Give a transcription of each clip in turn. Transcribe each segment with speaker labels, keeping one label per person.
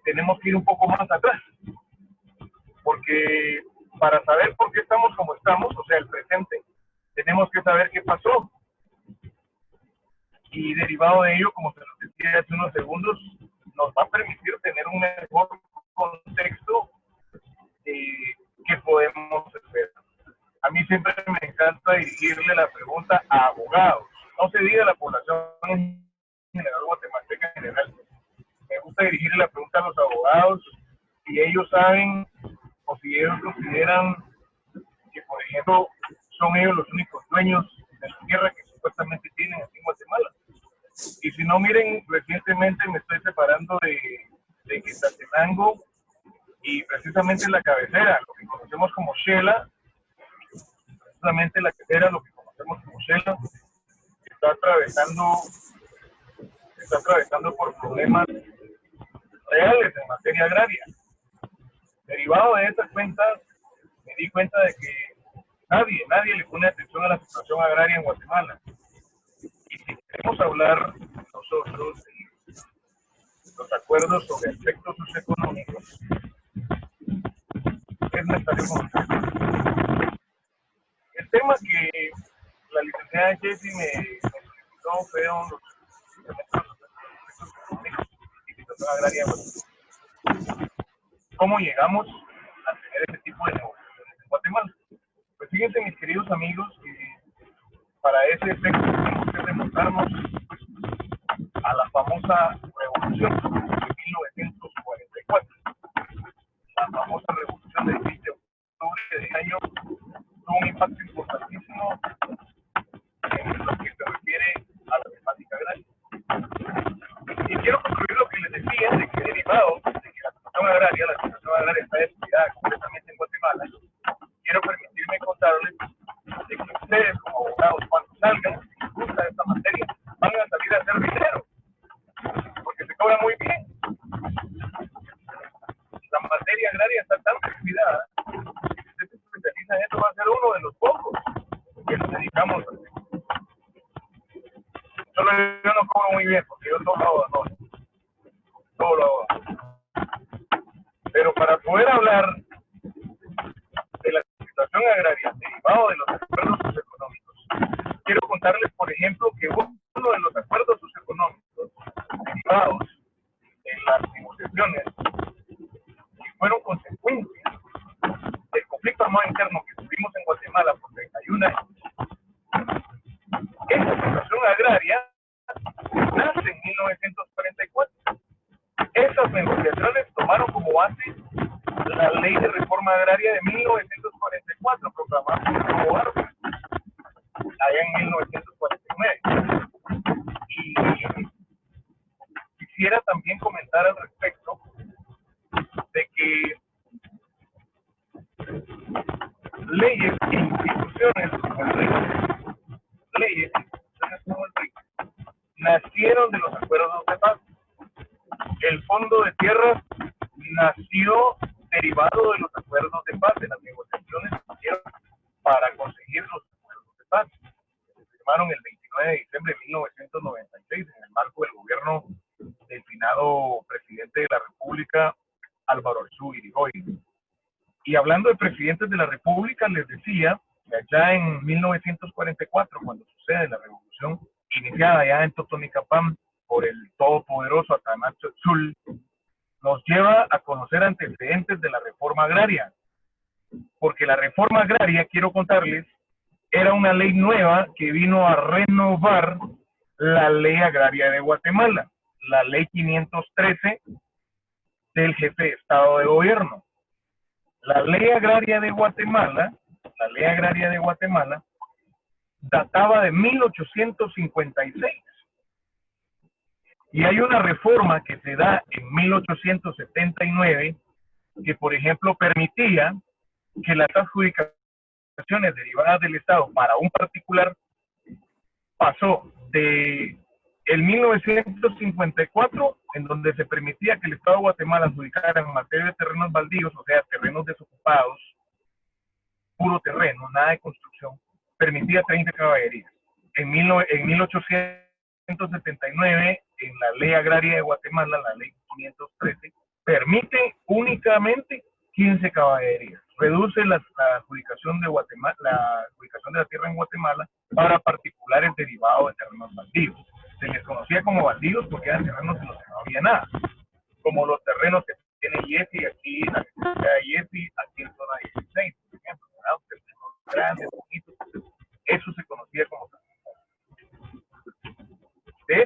Speaker 1: tenemos que ir un poco más atrás, porque para saber por qué estamos como estamos, o sea, el presente, tenemos que saber qué pasó. Y derivado de ello, como se nos decía hace unos segundos, nos va a permitir tener un mejor contexto que podemos hacer. A mí siempre me encanta dirigirle la pregunta a abogados, no se diga a la población en general, guatemalteca en general. Me gusta dirigirle la pregunta a los abogados, si ellos saben o si ellos consideran que, por ejemplo, son ellos los únicos dueños de la tierra que supuestamente tienen aquí en Guatemala. Y si no, miren, recientemente me estoy separando de Quetzaltenango y precisamente en la cabecera, lo que conocemos como Xela, precisamente la cabecera, lo que conocemos como Xela, está atravesando por problemas reales en materia agraria. Derivado de esas cuentas, me di cuenta de que nadie le pone atención a la situación agraria en Guatemala. Y si queremos hablar nosotros de los acuerdos sobre aspectos socioeconómicos, es necesario conocer. El tema que la licenciada Jessie me solicitó fueron los aspectos económicos y situación agraria en Guatemala. ¿Cómo llegamos a tener ese tipo de negociaciones en Guatemala? Pues fíjense, mis queridos amigos, que para ese efecto tenemos que remontarnos a la famosa revolución de 1944. La famosa revolución del 10 de octubre de ese año tuvo un impacto importantísimo en lo que se refiere a la temática agraria. Y quiero concluir lo que les decía, de que derivado de que la situación agraria está descuidada completamente en Guatemala, quiero permitirme contarles de que ustedes como abogados, cuando salgan, si les gusta esta materia, van a salir a hacer dinero, porque se cobra muy bien. La materia agraria está tan descuidada que si usted se especializa en esto, va a ser uno de los pocos que nos dedicamos a hacer. Solo yo no cobro muy bien, porque yo todo lo hago. Pero para poder hablar de la situación agraria derivado de los acuerdos socioeconómicos, quiero contarles, por ejemplo, que uno de los acuerdos socioeconómicos derivados en las negociaciones que fueron consecuencias del conflicto armado interno que tuvimos en Guatemala por 31 años, esta situación agraria nace en 1944. Esas negociaciones tomaron como base la Ley de Reforma Agraria de 1944, proclamada por Hugo Arce, allá en 1949. Y quisiera también comentar al respecto de que leyes e instituciones como el RIC, nacieron de los acuerdos de paz. El Fondo de Tierras nació derivado de los acuerdos de paz, de las negociaciones que hicieron para conseguir los acuerdos de paz. Se firmaron el 29 de diciembre de 1996 en el marco del gobierno del finado presidente de la República, Álvaro Arzú Irigoyen. Y hablando de presidentes de la República, les decía que allá en 1944, cuando sucede la revolución iniciada ya en Totonicapán por el todopoderoso Atanasio Tzul, nos lleva a conocer antecedentes de la reforma agraria. Porque la reforma agraria, quiero contarles, era una ley nueva que vino a renovar la ley agraria de Guatemala, la ley 513 del jefe de Estado de Gobierno. La ley agraria de Guatemala, databa de 1856. Y hay una reforma que se da en 1879 que, por ejemplo, permitía que las adjudicaciones derivadas del Estado para un particular pasó de el 1954, en donde se permitía que el Estado de Guatemala adjudicara en materia de terrenos baldíos, o sea, terrenos desocupados, puro terreno, nada de construcción, permitía 30 caballerías. En 1879, en la ley agraria de Guatemala, la ley 513, únicamente 15 caballerías. Reduce la adjudicación de Guatemala, la adjudicación de la tierra en Guatemala para particulares derivados de terrenos baldíos. Se les conocía como baldíos porque eran terrenos en los que no había nada, como los terrenos que tiene Yesi aquí en la Universidad de Yesi, aquí en zona 16, por ejemplo, ¿verdad? Terrenos grandes, bonitos, eso se conocía como terrenos. De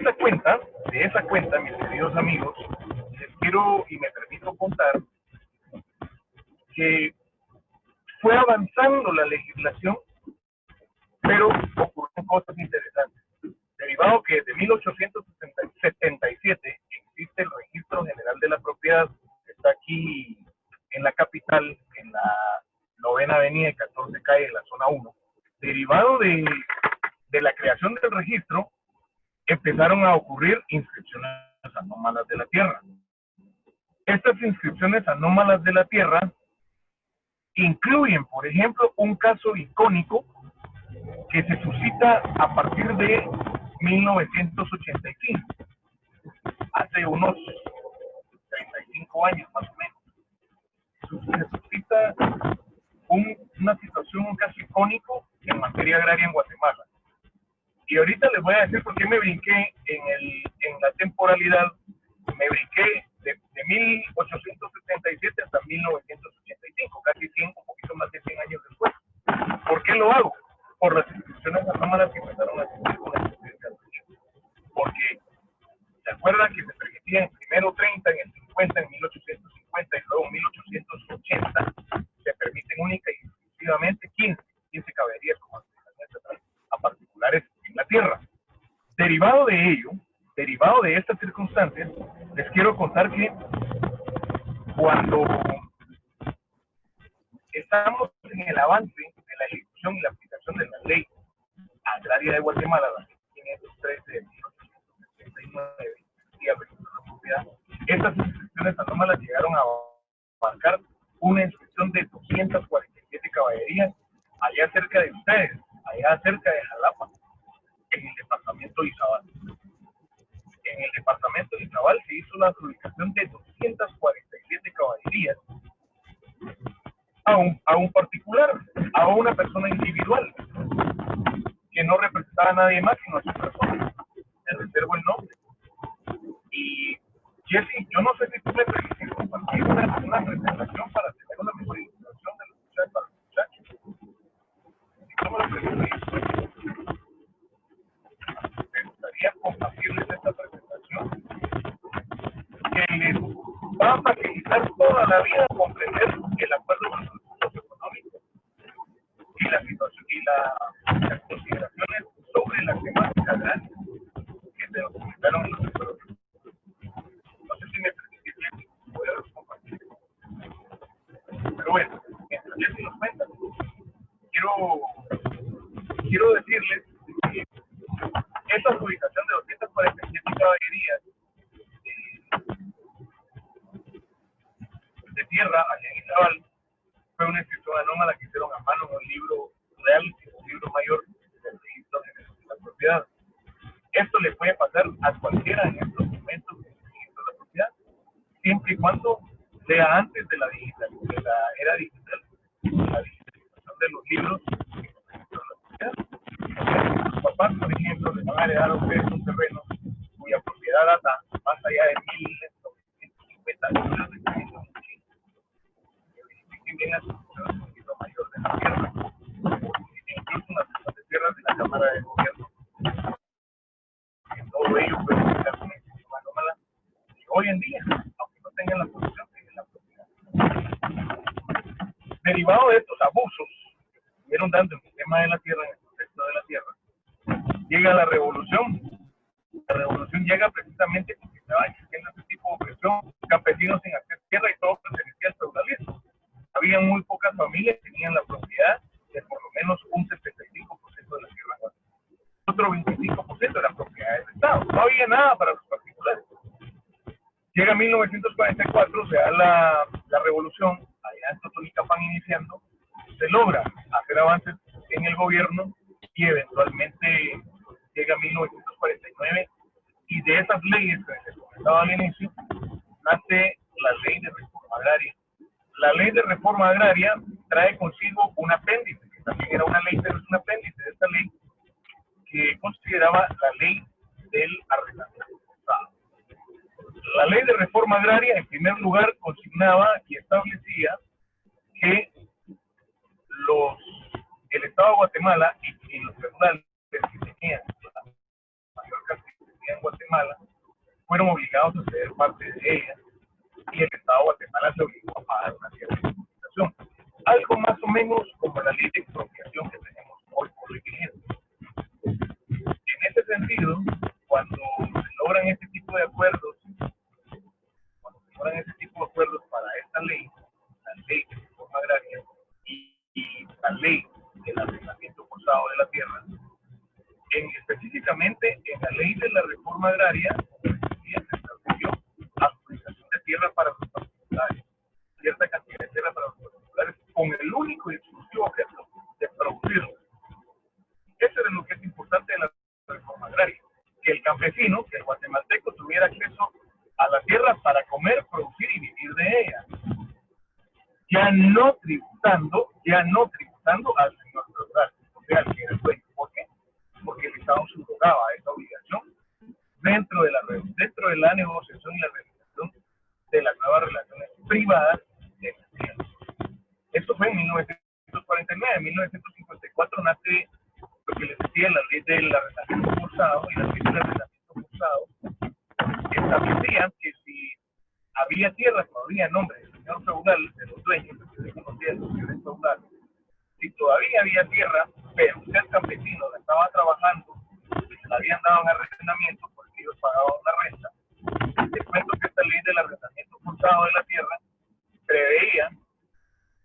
Speaker 1: esa cuenta, mis queridos amigos, les quiero y me permito contar que fue avanzando la legislación, pero ocurrieron cosas interesantes. Derivado que desde 1877 existe el Registro General de la Propiedad, que está aquí en la capital, en la 9ª Avenida y 14 Calle de la Zona 1. Derivado de la creación del registro, empezaron a ocurrir inscripciones anómalas de la tierra. Estas inscripciones anómalas de la tierra incluyen, por ejemplo, un caso icónico que se suscita a partir de 1985, hace unos 35 años más o menos. Se suscita una situación, un caso icónico en materia agraria en Guatemala. Y ahorita les voy a decir por qué me brinqué en la temporalidad, me brinqué de 1877 hasta 1985, casi 100, un poquito más de 100 años después. ¿Por qué lo hago? Por las instituciones anómalas que empezaron a existir con la existencia del registro. Porque se acuerdan que se permitían primero 30, en el 50, en 1850 y luego en 1880, se permiten única y exclusivamente 15 caballerías como a particulares en la tierra. Derivado de ello, derivado de estas circunstancias, les quiero contar que cuando estamos en el avance de la ejecución y la aplicación de la ley agraria de Guatemala, la 513 de 1879, y al registro de la propiedad, estas inscripciones anómalas llegaron a abarcar una inscripción de 247 caballerías allá cerca de ustedes, allá cerca de Jalapa, en el departamento de Izabal. En el departamento de Izabal se hizo la adjudicación de 247 caballerías a un particular, a una persona individual, que no representaba a nadie más sino a su persona. Le reservo el nombre. Y Jesse, yo no sé si tú me permites compartir una presentación para tener una mejor ilustración de los muchachos para los muchachos. Si tú me lo permites, me gustaría compartirles esta presentación que les va a facilitar toda la vida comprender el acuerdo con los recursos económicos y la situación y las consideraciones sobre la temática agraria que se documentaron en los acuerdos. No sé si me permite poder compartir. Pero bueno, mientras ya se nos cuenta, quiero decirles que esta adjudicación de 247 caballerías de tierra allá en Izabal fue una inscripción anómala que hicieron a mano en un libro real, un libro mayor del registro de la propiedad. Esto le puede pasar a cualquiera en estos momentos del registro de la propiedad, siempre y cuando sea antes de la era digital, la digitalización de los libros en el registro de la propiedad. Sus papás, por ejemplo, les van a heredar a ustedes un terreno cuya propiedad data más allá de 1950 años de experiencia. Viene a un poquito mayor de la tierra, incluso una sección de tierras de la Cámara de Gobierno. En todo ello puede ser una institución anómala que hoy en día, aunque no tengan la posesión, tienen la propiedad. Derivado de estos abusos que se estuvieron dando en el tema de la tierra, en el contexto de la tierra, llega la revolución. La revolución llega precisamente porque estaba existiendo este tipo de opresión, campesinos sin acceso a tierra y todo pertenecía al feudalismo. Había muy pocas familias que tenían la propiedad de por lo menos un 75% de la tierra guatemalteca. Otro 25% era propiedad del Estado. No había nada para los particulares. Llega 1944, se da la revolución, allá en Totonicapán iniciando, se logra hacer avances en el gobierno y eventualmente llega 1949 y de esas leyes que les comentaba al inicio, nace la ley de reforma agraria La ley de reforma agraria trae consigo un apéndice, que también era una ley, pero es un apéndice de esta ley, que consideraba la ley del arrendamiento forzado. La ley de reforma agraria, en primer lugar, consignaba y establecía que el Estado de Guatemala y los feudales que tenían la mayor cantidad que tenía en Guatemala fueron obligados a ceder parte de ella, y el Estado de Guatemala se obligó a pagar una cierta indemnización. Algo más o menos como la ley de expropiación que tenemos hoy por vigente. En ese sentido, cuando se logran este tipo de acuerdos, para esta ley, la ley de reforma agraria y la ley del arrendamiento forzado de la tierra, específicamente en la ley de la reforma agraria, se estableció adjudicación de tierra para los particulares, cierta cantidad de tierra para los particulares, con el único y exclusivo objeto de producirlo. Eso es lo que es importante de la reforma agraria, que el campesino, que el guatemalteco tuviera acceso a la tierra para comer, producir y vivir de ella, ya no tributando al señor feudal, o sea, al que era el dueño. ¿Por qué? Porque el Estado subrogaba esa obligación dentro de la negociación y la realización de las nuevas relaciones privadas de la tierra. Esto fue en 1949. En 1954 nace lo que les decía, la ley del arrendamiento forzado, y la ley del arrendamiento forzado establecían que si había tierra todavía en nombre del señor feudal, de los dueños, que se conocía los señores feudales, si todavía había tierra, pero usted campesino la estaba trabajando, se la habían dado en arrendamiento porque ellos pagaban una renta. Les cuento que esta ley del arrendamiento forzado de la tierra preveía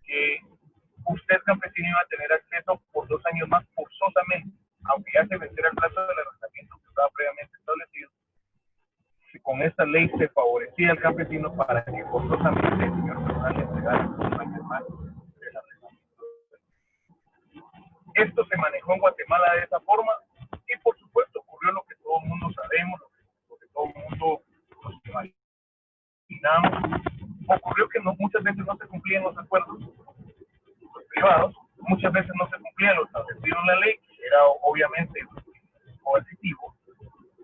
Speaker 1: que usted campesino iba a tener acceso por 2 años más forzosamente, aunque ya se venciera el plazo del arrendamiento que estaba previamente establecido. Con esta ley se favorecía al campesino para que forzosamente el señor feudal le entregara 2 años más del arrendamiento. Esto se manejó en Guatemala de esa forma, y por supuesto ocurrió lo que todo el mundo sabemos, lo que todo el mundo nos imaginamos. Ocurrió que muchas veces no se cumplían los acuerdos privados, muchas veces no se cumplían lo establecido en la ley, que era obviamente coercitivo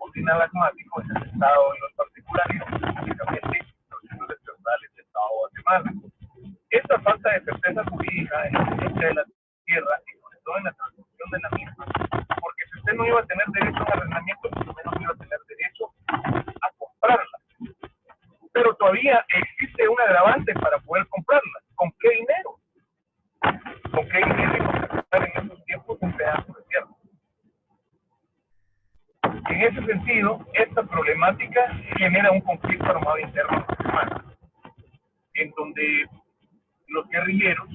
Speaker 1: o sinalagmático en el Estado y los particulares, específicamente los señores feudales del Estado de Guatemala. Esta falta de certeza jurídica en la tenencia de la tierra, y sobre todo en la transmisión de la misma, porque si usted no iba a tener derecho a arrendamiento, por lo menos iba a tener derecho a comprarla. Pero todavía existe un agravante para poder comprarla. ¿Con qué dinero? ¿Con qué dinero íbamos a comprar en esos tiempos un pedazo de tierra? En ese sentido, esta problemática genera un conflicto armado interno en Guatemala, en donde los guerrilleros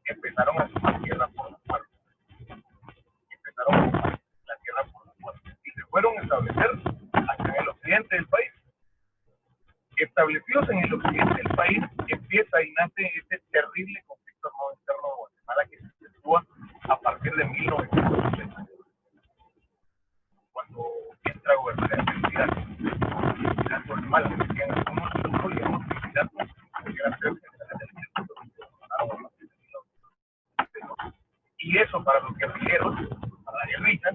Speaker 1: empezaron a tomar tierra por la fuerza. Empezaron a tomar la tierra por la fuerza y se fueron a establecer hasta en el occidente del país. Establecidos en el occidente del país, empieza y nace este terrible conflicto armado interno de Guatemala, que se sitúa a partir de 1960, cuando entra a gobernar el candidato normal, que decían algunos grupos y algunos candidatos que iban a ser generales del ejército, que gobernaron a partir de 1962. Y eso para los guerrilleros, para la guerrilla,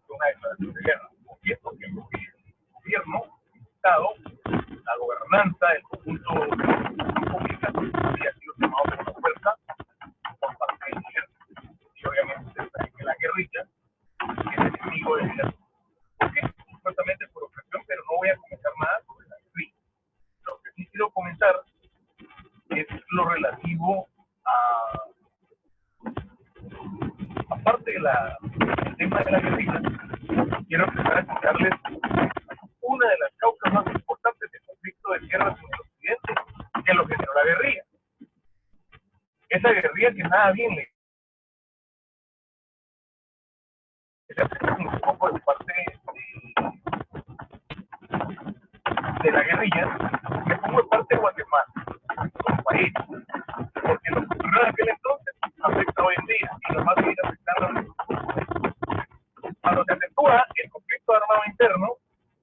Speaker 1: fue una declaración de guerra. ¿Por qué? Porque el gobierno, el Estado, la gobernanza, el conjunto de la pública había sido tomado por una fuerza por parte del ejército. Y obviamente se sabe que la guerrilla es enemigo del ejército. Porque supuestamente por opresión, pero no voy a comentar nada sobre la guerrilla. Lo que sí quiero comentar es lo relativo a, aparte del tema de la guerrilla, quiero empezar a contarles una de las causas más importantes del conflicto de tierras en el occidente, que lo generó la guerrilla. Esa guerrilla que nada bien le un poco de parte de la guerrilla, que forma parte de Guatemala como país, porque lo que ocurrió en aquel entonces afecta hoy en día y nos va a seguir afectando. Cuando se acentúa el conflicto armado interno,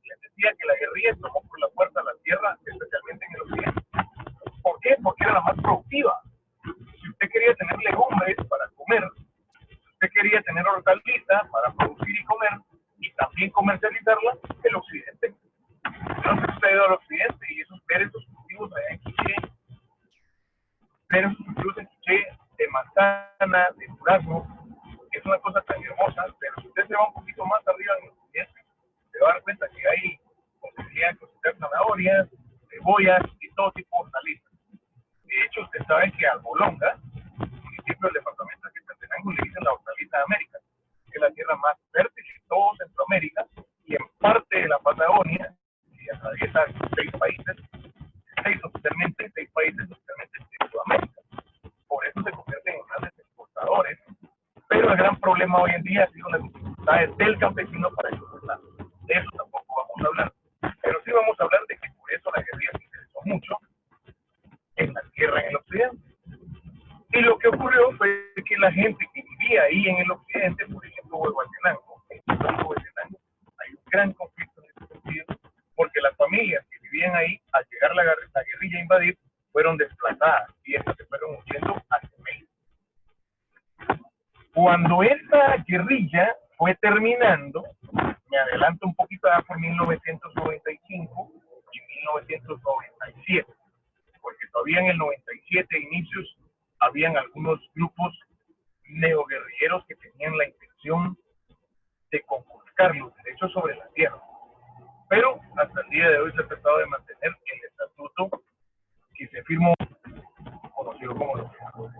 Speaker 1: les decía que la guerrilla tomó por la fuerza la tierra, especialmente en el occidente. ¿Por qué? porque era la más productiva. Si usted quería tener legumbres para comer, si usted quería tener hortalizas para producir y comer, y también comercializarla, el occidente. Entonces usted ha ido al occidente y ver esos cultivos allá en Quiché, ver esos cultivos en Quiché de manzana, de durazno, es una cosa tan hermosa, pero si usted se va un poquito más arriba en el occidente, se va a dar cuenta que hay posibilidad de cosechar zanahorias, cebollas y todo tipo de hortalizas. De hecho, usted sabe que a Bolonga, municipio del departamento de Quetzaltenango, le dicen la hortaliza de América, que es la tierra más fértil de todo Centroamérica y en parte de la Patagonia, y atraviesa 6 países, 6 países oficialmente de Sudamérica. Por eso se convierten en grandes exportadores, pero el gran problema hoy en día ha sido las dificultades del campesino para exportar. De eso tampoco vamos a hablar, pero sí vamos a hablar de que por eso la guerrilla se interesó mucho en la tierra en el occidente. Y lo que ocurrió fue que la gente que vivía ahí en el occidente, por ejemplo, Huehuetenango, hay un gran conflicto en ese sentido, porque las familias que vivían ahí, al llegar la guerrilla a invadir, fueron desplazadas y estas se fueron huyendo hacia México. Cuando esta guerrilla fue terminando, me adelanto un poquito por 1995 y 1997, porque todavía en el 97 inicios habían algunos grupos neoguerrilleros que tenían la intención de conculcar los derechos sobre la tierra. Pero hasta el día de hoy se ha tratado de mantener el estatuto que se firmó, conocido como los Estados.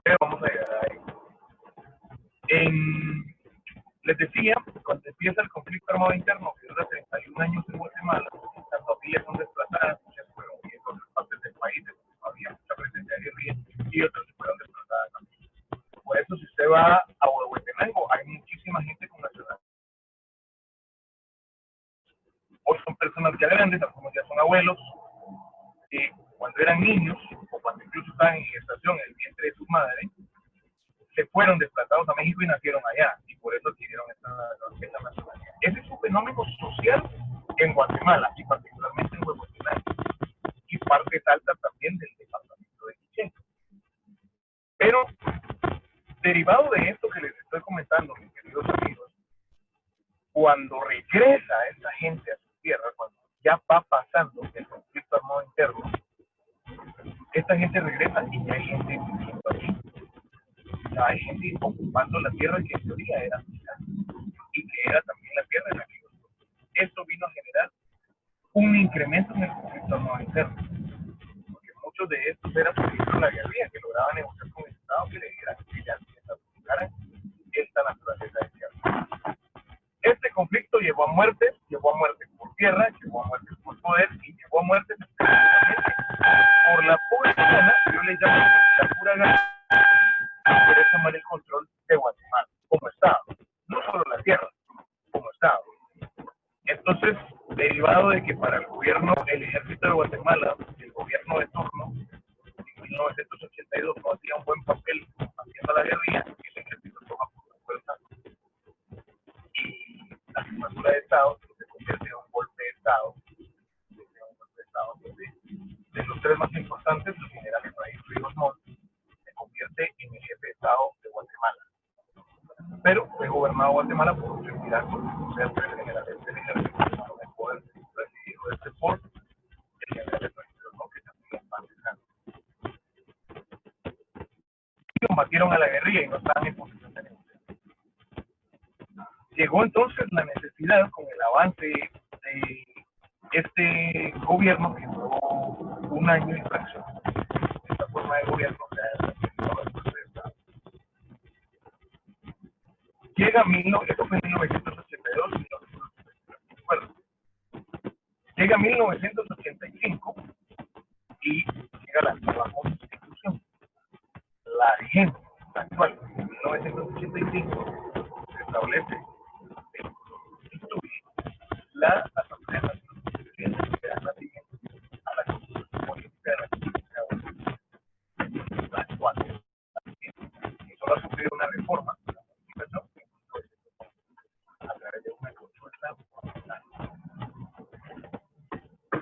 Speaker 1: Pero vamos a llegar a ahí. Les decía, cuando empieza el conflicto armado interno, que dura 31 años en Guatemala, las familias son desplazadas, muchas fueron en otras partes del país, había mucha presencia de guerrilla, y otras se fueron desplazadas también. Por eso, si usted va a Huehuetenango, hay muchísima gente con nacionalidad. Hoy son personas ya grandes, algunos ya son abuelos, que cuando eran niños, o cuando incluso estaban en gestación en el vientre de su madre, se fueron desplazados a México y nacieron allá, y por eso adquirieron esta nacionalidad. Ese es un fenómeno social en Guatemala, y particularmente en Huehuetenango, y partes altas también del departamento de Quiché. Pero, derivado de esto que les estoy comentando, mis queridos amigos, cuando regresa esa gente a su tierra, cuando ya va pasando el conflicto armado interno, esta gente regresa y ya hay gente viviendo aquí. Ya hay gente ocupando la tierra que en teoría era suya y que era también la tierra en la que ellos. Esto vino a generar un incremento en el conflicto armado interno, porque muchos de estos eran, por ejemplo, la guerrilla, que lograba negociar con el Estado que le dijeran que ya se aplicaran esta naturaleza de tierra. Este conflicto llevó a muertes por tierra, llevó a muertes por poder y llevó a muertes específicamente por la pura gana, yo le llamo la pura gana, de querer tomar el control de Guatemala como Estado, no solo la tierra, como Estado. Entonces, derivado de que para el gobierno, el ejército de Guatemala, el gobierno de turno, en 1982 no hacía un buen papel haciendo la guerrilla, el ejército toma por fuerza y la jefatura de Estado se convierte en un golpe de Estado, de los tres más importantes, el general Efraín Ríos Montt se convierte en el jefe de Estado de Guatemala. Pero fue gobernado Guatemala por un triunvirato, o sea, tres generales del ejército, el poder presidido este por el general Efraín Ríos Montt, que también es más cercano. Y combatieron a la guerrilla y no estaban en posición de negociar. Llegó entonces la necesidad, con el avance de este gobierno que duró un año y fracción, esta forma de gobierno llega esto fue en 1982, 1983, llega 1985 y llega la nueva constitución. La vigente actual, en 1985, se establece, se instituye la Asamblea Nacional Constituyente que da nacimiento a la Constitución Política de la República de Guatemala, la actual. Y solo ha sufrido una reforma de la Constitución a través de una consulta.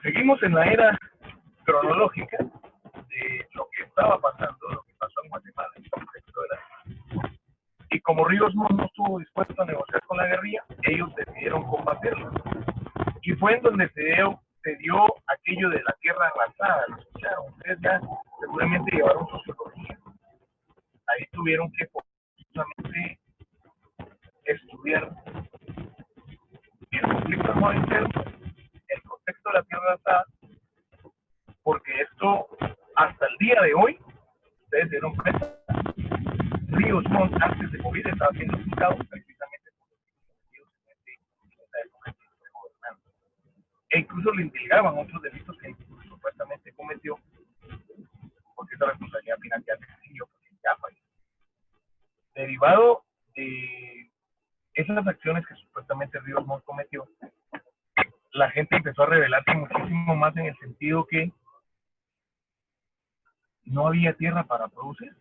Speaker 1: Seguimos en la era cronológica de lo que estaba pasando, lo que pasó en Guatemala en el contexto de la... Y como Ríos Montt no estuvo dispuesto a negociar con la guerrilla, ellos decidieron combatirla. Y fue en donde se dio aquello de la tierra arrasada. ¿Lo escucharon? Ustedes ya seguramente llevaron sociología. Ahí tuvieron que justamente estudiar el conflicto armado interno, el contexto de la tierra arrasada, porque esto, hasta el día de hoy, ustedes se dieron cuenta, Ríos Montt antes de morir estaba siendo juzgado precisamente por los cometidos en esa época en que fue gobernando. E incluso le indilgaban otros delitos que supuestamente cometió, porque esa responsabilidad financiera se exigió porque ya falleció. Derivado de esas acciones que supuestamente Ríos Montt cometió, la gente empezó a rebelarse muchísimo más en el sentido que no había tierra para producir.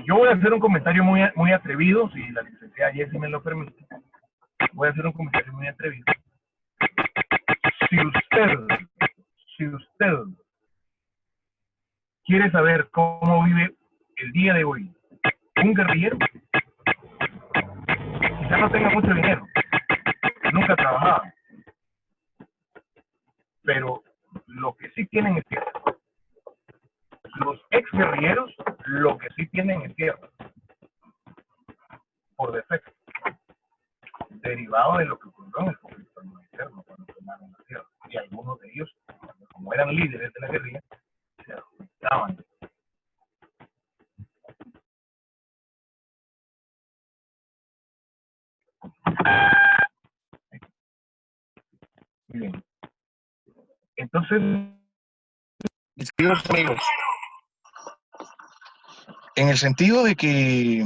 Speaker 1: Yo voy a hacer un comentario muy atrevido, si la licenciada Jessie me lo permite. Voy a hacer un comentario muy atrevido. Si usted quiere saber cómo vive el día de hoy un guerrillero, quizá no tenga mucho dinero, nunca trabajaba, pero lo que sí tienen es tierra. Los ex guerrilleros lo que sí tienen es tierra, por defecto, derivado de lo que ocurrió en el conflicto interno cuando tomaron la tierra. Y algunos de ellos, como eran líderes de la guerrilla, se adjudicaban. Muy bien. Entonces, mis queridos amigos, en el sentido de que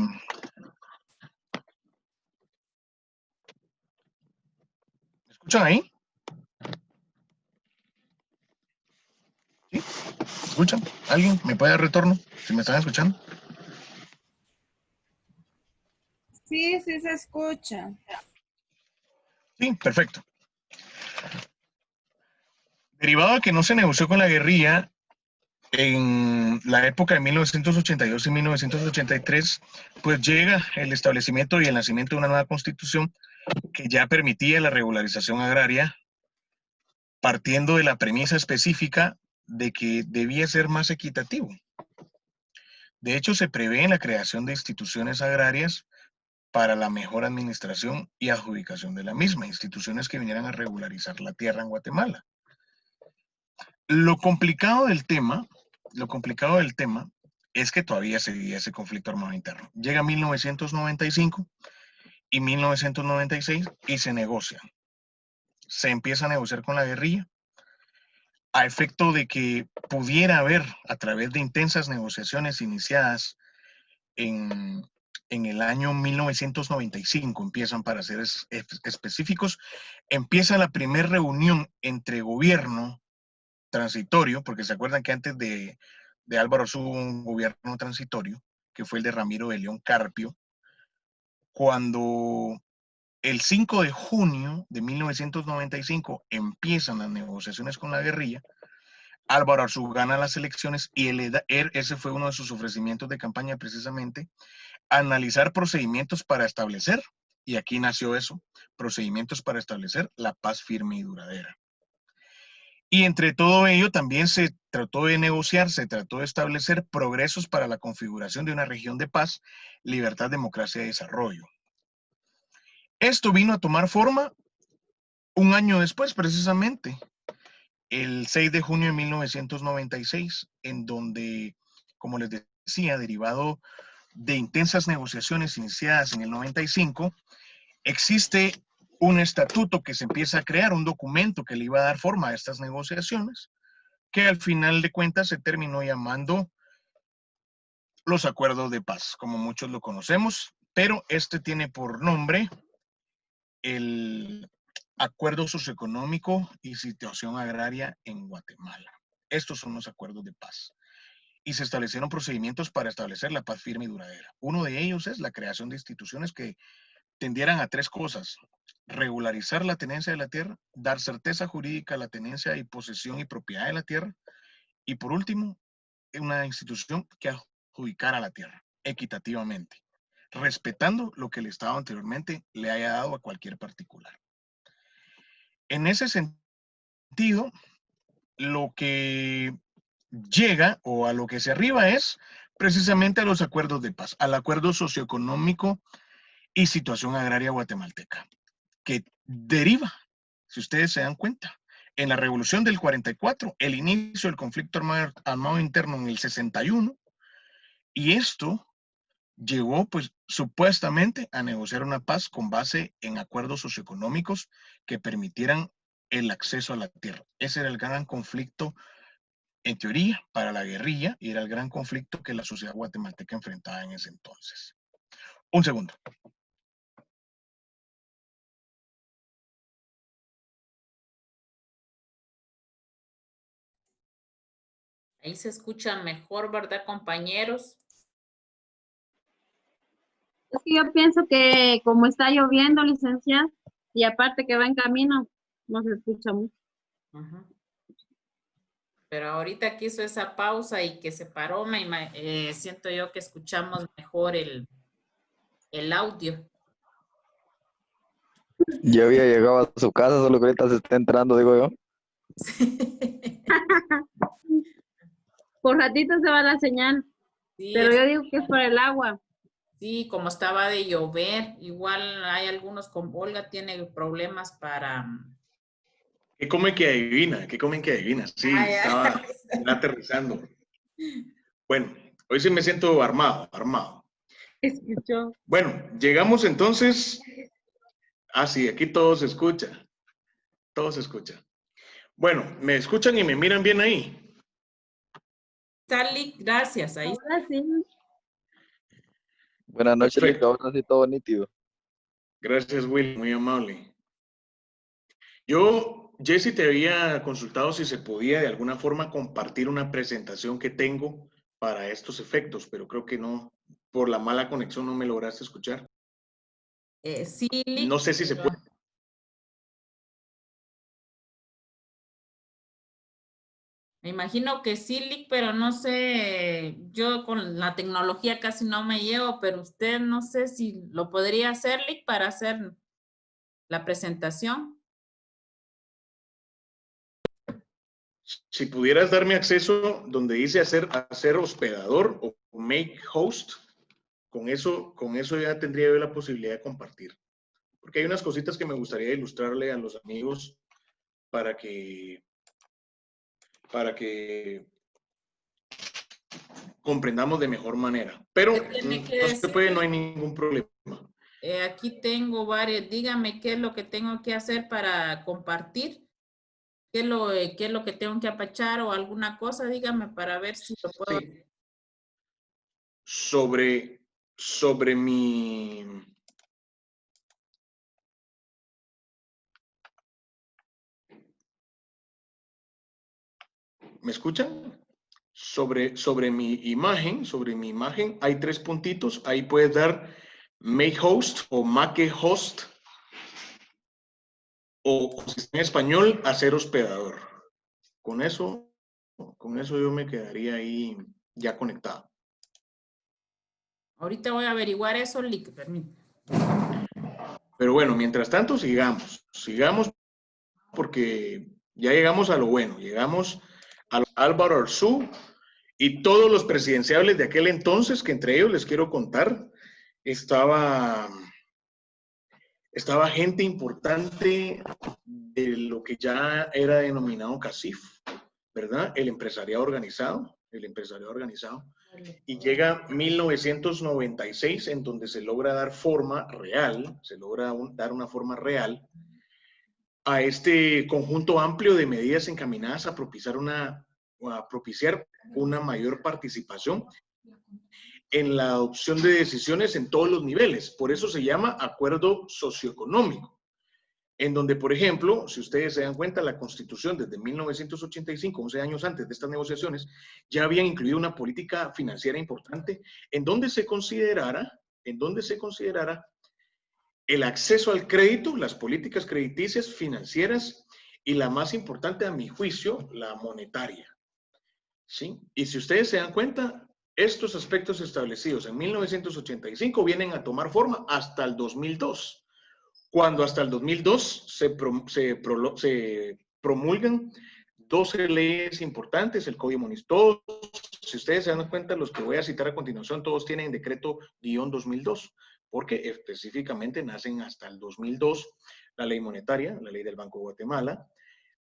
Speaker 1: ¿me escuchan ahí? ¿Sí? ¿Me escuchan? ¿Alguien me puede dar retorno si me están escuchando?
Speaker 2: Sí, sí se escucha.
Speaker 1: Sí, perfecto. Derivado de que no se negoció con la guerrilla en la época de 1982 y 1983, pues llega el establecimiento y el nacimiento de una nueva constitución que ya permitía la regularización agraria, partiendo de la premisa específica de que debía ser más equitativo. De hecho, se prevé la creación de instituciones agrarias para la mejor administración y adjudicación de la misma, instituciones que vinieran a regularizar la tierra en Guatemala. Lo complicado del tema es que todavía seguía ese conflicto armado interno. Llega 1995 y 1996 y se negocia. Se empieza a negociar con la guerrilla a efecto de que pudiera haber, a través de intensas negociaciones iniciadas en el año 1995, empiezan, para ser específicos, empieza la primera reunión entre gobierno transitorio, porque se acuerdan que antes de Álvaro hubo un gobierno transitorio, que fue el de Ramiro de León Carpio, cuando el 5 de junio de 1995 empiezan las negociaciones con la guerrilla. Álvaro Arzú gana las elecciones y ese fue uno de sus ofrecimientos de campaña, precisamente, analizar procedimientos para establecer, y aquí nació eso, procedimientos para establecer la paz firme y duradera. Y entre todo ello también se trató de negociar, se trató de establecer progresos para la configuración de una región de paz, libertad, democracia y desarrollo. Esto vino a tomar forma un año después, precisamente, el 6 de junio de 1996, en donde, como les decía, derivado de intensas negociaciones iniciadas en el 95, existe un estatuto que se empieza a crear, un documento que le iba a dar forma a estas negociaciones, que al final de cuentas se terminó llamando los acuerdos de paz, como muchos lo conocemos, pero este tiene por nombre el Acuerdo Socioeconómico y Situación Agraria en Guatemala. Estos son los acuerdos de paz. Y se establecieron procedimientos para establecer la paz firme y duradera. Uno de ellos es la creación de instituciones que
Speaker 3: tendieran a tres cosas: regularizar la tenencia de la tierra, dar certeza jurídica a la tenencia y posesión y propiedad de la tierra, y por último, una institución que adjudicara la tierra equitativamente, respetando lo que el Estado anteriormente le haya dado a cualquier particular. En ese sentido, lo que llega o a lo que se arriba es precisamente a los acuerdos de paz, al acuerdo socioeconómico y situación agraria guatemalteca, que deriva, si ustedes se dan cuenta, en la revolución del 44, el inicio del conflicto armado interno en el 61, y esto llegó, pues, supuestamente a negociar una paz con base en acuerdos socioeconómicos que permitieran el acceso a la tierra. Ese era el gran conflicto, en teoría, para la guerrilla, y era el gran conflicto que la sociedad guatemalteca enfrentaba en ese entonces. Un segundo.
Speaker 4: Ahí se escucha mejor, ¿verdad, compañeros?
Speaker 5: Es que yo pienso que como está lloviendo, licenciada, y aparte que va en camino, no se escucha mucho.
Speaker 4: Ujú. Pero ahorita que hizo esa pausa y que se paró, siento yo que escuchamos mejor el audio.
Speaker 6: Ya había llegado a su casa, solo que ahorita se está entrando, digo yo.
Speaker 5: Por ratito se va la señal,
Speaker 4: Sí,
Speaker 5: pero yo digo que es por el agua.
Speaker 4: sí, como estaba de llover, igual hay algunos, con Olga tiene problemas para...
Speaker 3: ¿Qué comen que adivina? ¿Qué comen que adivina? Sí, estaba aterrizando. Bueno, hoy sí me siento armado.
Speaker 5: Escuchó.
Speaker 3: Bueno, llegamos entonces. Ah, sí, aquí todo se escucha. Todo se escucha. Bueno, ¿me escuchan y me miran bien ahí?
Speaker 4: Sally, gracias. Ahí
Speaker 5: Ahora sí.
Speaker 6: Buenas noches, Lick,
Speaker 3: Perfecto.
Speaker 6: ahora sí todo nítido.
Speaker 3: Gracias, Will, muy amable. Yo, Jesse, te había consultado si se podía de alguna forma compartir una presentación que tengo para estos efectos, pero creo que no, por la mala conexión no me lograste escuchar.
Speaker 4: sí,
Speaker 3: No sé si se puede.
Speaker 4: me imagino que sí, Lick, pero no sé, yo con la tecnología casi no me llevo, pero usted no sé si lo podría hacer, Lick, para hacer la presentación.
Speaker 3: Si pudieras darme acceso donde dice hacer hospedador o make host, con eso ya tendría yo la posibilidad de compartir. Porque hay unas cositas que me gustaría ilustrarle a los amigos para que comprendamos de mejor manera. Pero
Speaker 4: ¿Qué tiene que
Speaker 3: no se puede, no
Speaker 4: decirle?
Speaker 3: hay ningún problema.
Speaker 4: Aquí tengo varios, dígame qué es lo que tengo que hacer para compartir, qué es lo que tengo que apachar o alguna cosa, dígame para ver si lo puedo.
Speaker 3: Sí. Sobre mi... ¿Me escuchan? Sobre mi imagen, hay tres puntitos. Ahí puedes dar make host o make host, o si está en español, hacer hospedador. Con eso yo me quedaría ahí ya conectado.
Speaker 4: Ahorita voy a averiguar eso, Lick, permítame.
Speaker 3: Pero bueno, mientras tanto, sigamos porque ya llegamos a lo bueno, llegamos a Álvaro Arzú y todos los presidenciables de aquel entonces, que entre ellos les quiero contar, estaba gente importante de lo que ya era denominado CACIF, ¿verdad? El empresariado organizado. Y llega 1996, en donde se logra dar forma real, dar una forma real a este conjunto amplio de medidas encaminadas a propiciar una mayor participación en la adopción de decisiones en todos los niveles. Por eso se llama acuerdo socioeconómico, en donde, por ejemplo, si ustedes se dan cuenta, la Constitución desde 1985, 11 años antes de estas negociaciones, ya había incluido una política financiera importante en donde se considerara el acceso al crédito, las políticas crediticias, financieras y la más importante a mi juicio, la monetaria. ¿Sí? Y si ustedes se dan cuenta, estos aspectos establecidos en 1985 vienen a tomar forma hasta el 2002, cuando hasta el 2002 se promulgan 12 leyes importantes, el Código Moniz. Todos, si ustedes se dan cuenta, los que voy a citar a continuación, todos tienen decreto-2002, porque específicamente nacen hasta el 2002 la ley monetaria, la ley del Banco de Guatemala,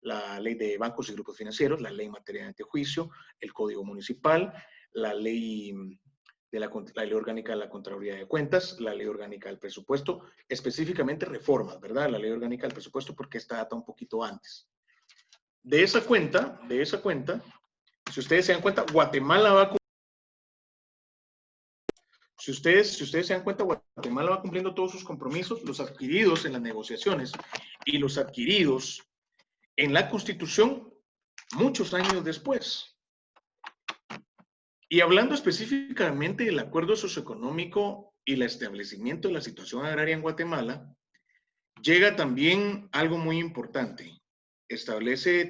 Speaker 3: la ley de bancos y grupos financieros, la ley en materia de antejuicio, el Código Municipal, la ley orgánica de la Contraloría de Cuentas, la ley orgánica del presupuesto, específicamente reformas, ¿verdad? La ley orgánica del presupuesto, porque esta data un poquito antes. De esa cuenta, si ustedes se dan cuenta, Guatemala va si ustedes se dan cuenta, Guatemala va cumpliendo todos sus compromisos, los adquiridos en las negociaciones y los adquiridos en la Constitución muchos años después. Y hablando específicamente del acuerdo socioeconómico y el establecimiento de la situación agraria en Guatemala, llega también algo muy importante. Se establece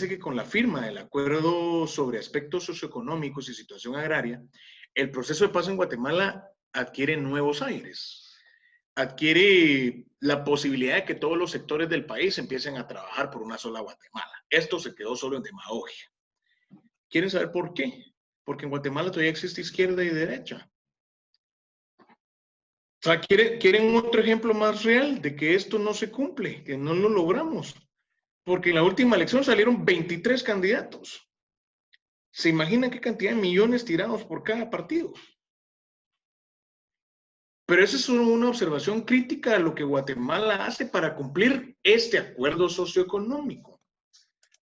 Speaker 3: que con la firma del acuerdo sobre aspectos socioeconómicos y situación agraria, el proceso de paz en Guatemala adquiere nuevos aires. Adquiere la posibilidad de que todos los sectores del país empiecen a trabajar por una sola Guatemala. Esto se quedó solo en demagogia. ¿Quieren saber por qué? Porque en Guatemala todavía existe izquierda y derecha. O sea, ¿quieren otro ejemplo más real de que esto no se cumple, que no lo logramos? Porque en la última elección salieron 23 candidatos. ¿Se imaginan qué cantidad de millones tirados por cada partido? Pero esa es una observación crítica de lo que Guatemala hace para cumplir este acuerdo socioeconómico.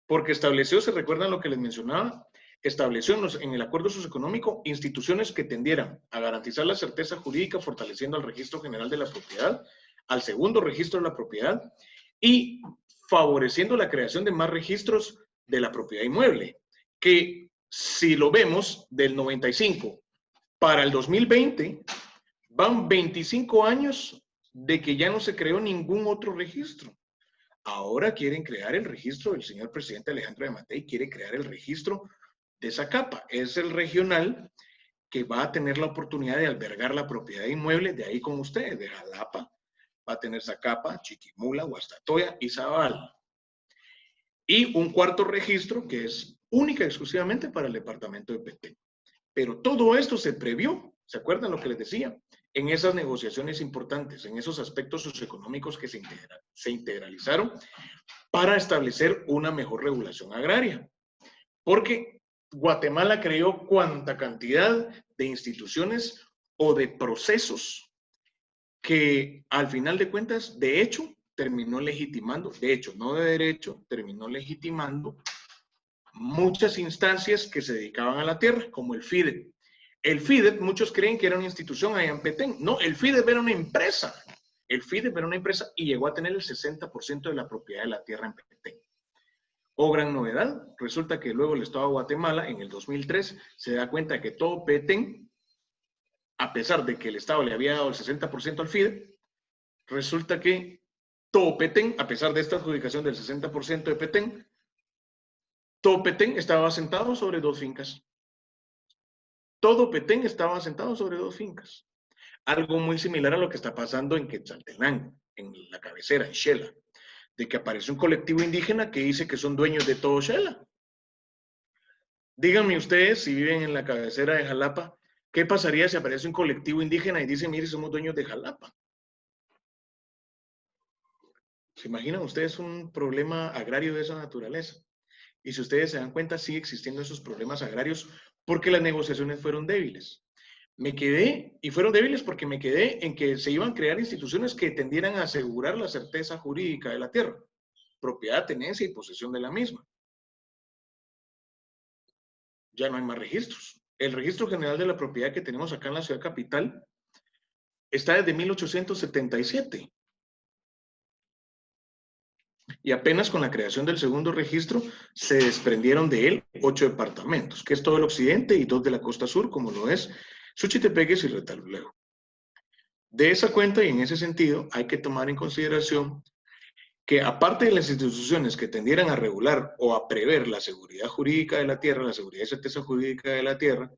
Speaker 3: Porque estableció, ¿se recuerdan lo que les mencionaba? Estableció en el acuerdo socioeconómico instituciones que tendieran a garantizar la certeza jurídica, fortaleciendo al registro general de la propiedad, al segundo registro de la propiedad y favoreciendo la creación de más registros de la propiedad inmueble, que si lo vemos del 95 para el 2020, van 25 años de que ya no se creó ningún otro registro. Ahora quieren crear el registro, el señor presidente Alejandro Yamatei quiere crear el registro de Zacapa. Es el regional que va a tener la oportunidad de albergar la propiedad inmueble de ahí con ustedes, de Jalapa. Va a tener Zacapa, Chiquimula, Guastatoya y Zabal. Y un cuarto registro que es única y exclusivamente para el departamento de Petén. Pero todo esto se previó, ¿se acuerdan lo que les decía? En esas negociaciones importantes, en esos aspectos socioeconómicos que se integralizaron para establecer una mejor regulación agraria. Porque Guatemala creó cuánta cantidad de instituciones o de procesos que al final de cuentas, de hecho, terminó legitimando, de hecho, no de derecho, terminó legitimando muchas instancias que se dedicaban a la tierra, como el FIDEP. El FIDEP, muchos creen que era una institución allá en Petén. No, el FIDEP era una empresa. El FIDEP era una empresa y llegó a tener el 60% de la propiedad de la tierra en Petén. Oh, gran novedad, resulta que luego el Estado de Guatemala, en el 2003, se da cuenta que todo Petén, a pesar de que el Estado le había dado el 60% al FIDEP, resulta que todo Petén, a pesar de esta adjudicación del 60% de Petén, todo Petén estaba asentado sobre 2 fincas. Todo Petén estaba asentado sobre 2 fincas. Algo muy similar a lo que está pasando en Quetzaltenango, en la cabecera, en Xela, de que aparece un colectivo indígena que dice que son dueños de todo Xela. Díganme ustedes, si viven en la cabecera de Jalapa, ¿qué pasaría si aparece un colectivo indígena y dice, mire, somos dueños de Jalapa? ¿Se imaginan ustedes un problema agrario de esa naturaleza? Y si ustedes se dan cuenta, sigue existiendo esos problemas agrarios porque las negociaciones fueron débiles. Y fueron débiles porque me quedé en que se iban a crear instituciones que tendieran a asegurar la certeza jurídica de la tierra, propiedad, tenencia y posesión de la misma. Ya no hay más registros. El registro general de la propiedad que tenemos acá en la ciudad capital está desde 1877. Y apenas con la creación del segundo registro se desprendieron de él 8 departamentos, que es todo el occidente y 2 de la costa sur, como lo es Suchitepeques y Retaluleu. De esa cuenta y en ese sentido hay que tomar en consideración que aparte de las instituciones que tendieran a regular o a prever la seguridad jurídica de la tierra, la seguridad y certeza jurídica de la tierra,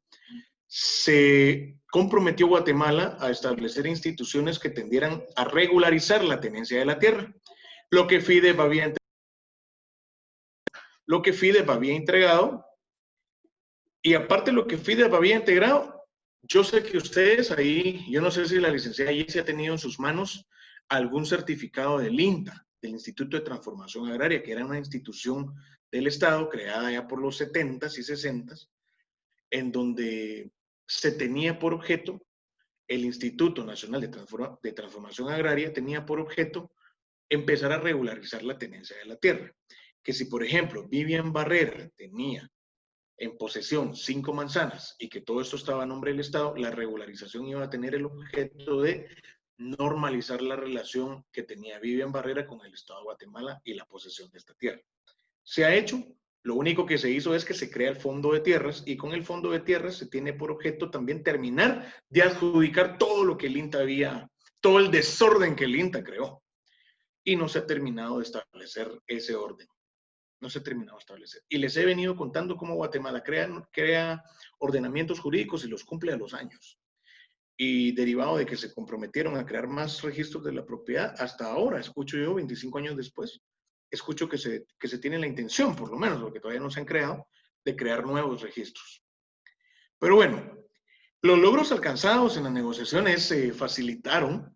Speaker 3: se comprometió Guatemala a establecer instituciones que tendieran a regularizar la tenencia de la tierra, lo que FIDEB había entregado, y aparte de lo que FIDEB había integrado, yo sé que ustedes ahí, yo no sé si la licenciada Jessie ha tenido en sus manos algún certificado del INTA, del Instituto de Transformación Agraria, que era una institución del Estado creada ya por los 70s y 60s, en donde se tenía por objeto, el Instituto Nacional de Transformación Agraria tenía por objeto empezar a regularizar la tenencia de la tierra. Que si, por ejemplo, Vivian Barrera tenía en posesión 5 manzanas y que todo esto estaba a nombre del Estado, la regularización iba a tener el objeto de normalizar la relación que tenía Vivian Barrera con el Estado de Guatemala y la posesión de esta tierra. Se ha hecho, lo único que se hizo es que se crea el Fondo de Tierras y con el Fondo de Tierras se tiene por objeto también terminar de adjudicar todo lo que el INTA había, todo el desorden que el INTA creó. Y no se ha terminado de establecer ese orden. No se ha terminado de establecer. Y les he venido contando cómo Guatemala crea ordenamientos jurídicos y los cumple a los años. Y derivado de que se comprometieron a crear más registros de la propiedad, hasta ahora, escucho yo, 25 años después, escucho que se tiene la intención, por lo menos, porque todavía no se han creado, de crear nuevos registros. Pero bueno, los logros alcanzados en las negociaciones facilitaron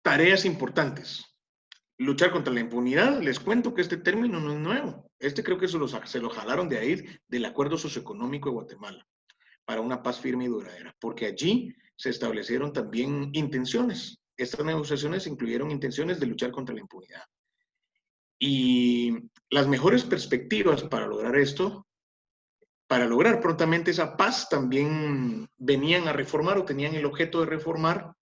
Speaker 3: tareas importantes. Luchar contra la impunidad, les cuento que este término no es nuevo. Creo que se lo jalaron de ahí, del Acuerdo Socioeconómico de Guatemala, para una paz firme y duradera, porque allí se establecieron también intenciones. Estas negociaciones incluyeron intenciones de luchar contra la impunidad. Y las mejores perspectivas para lograr esto, para lograr prontamente esa paz, también venían a reformar o tenían el objeto de reformar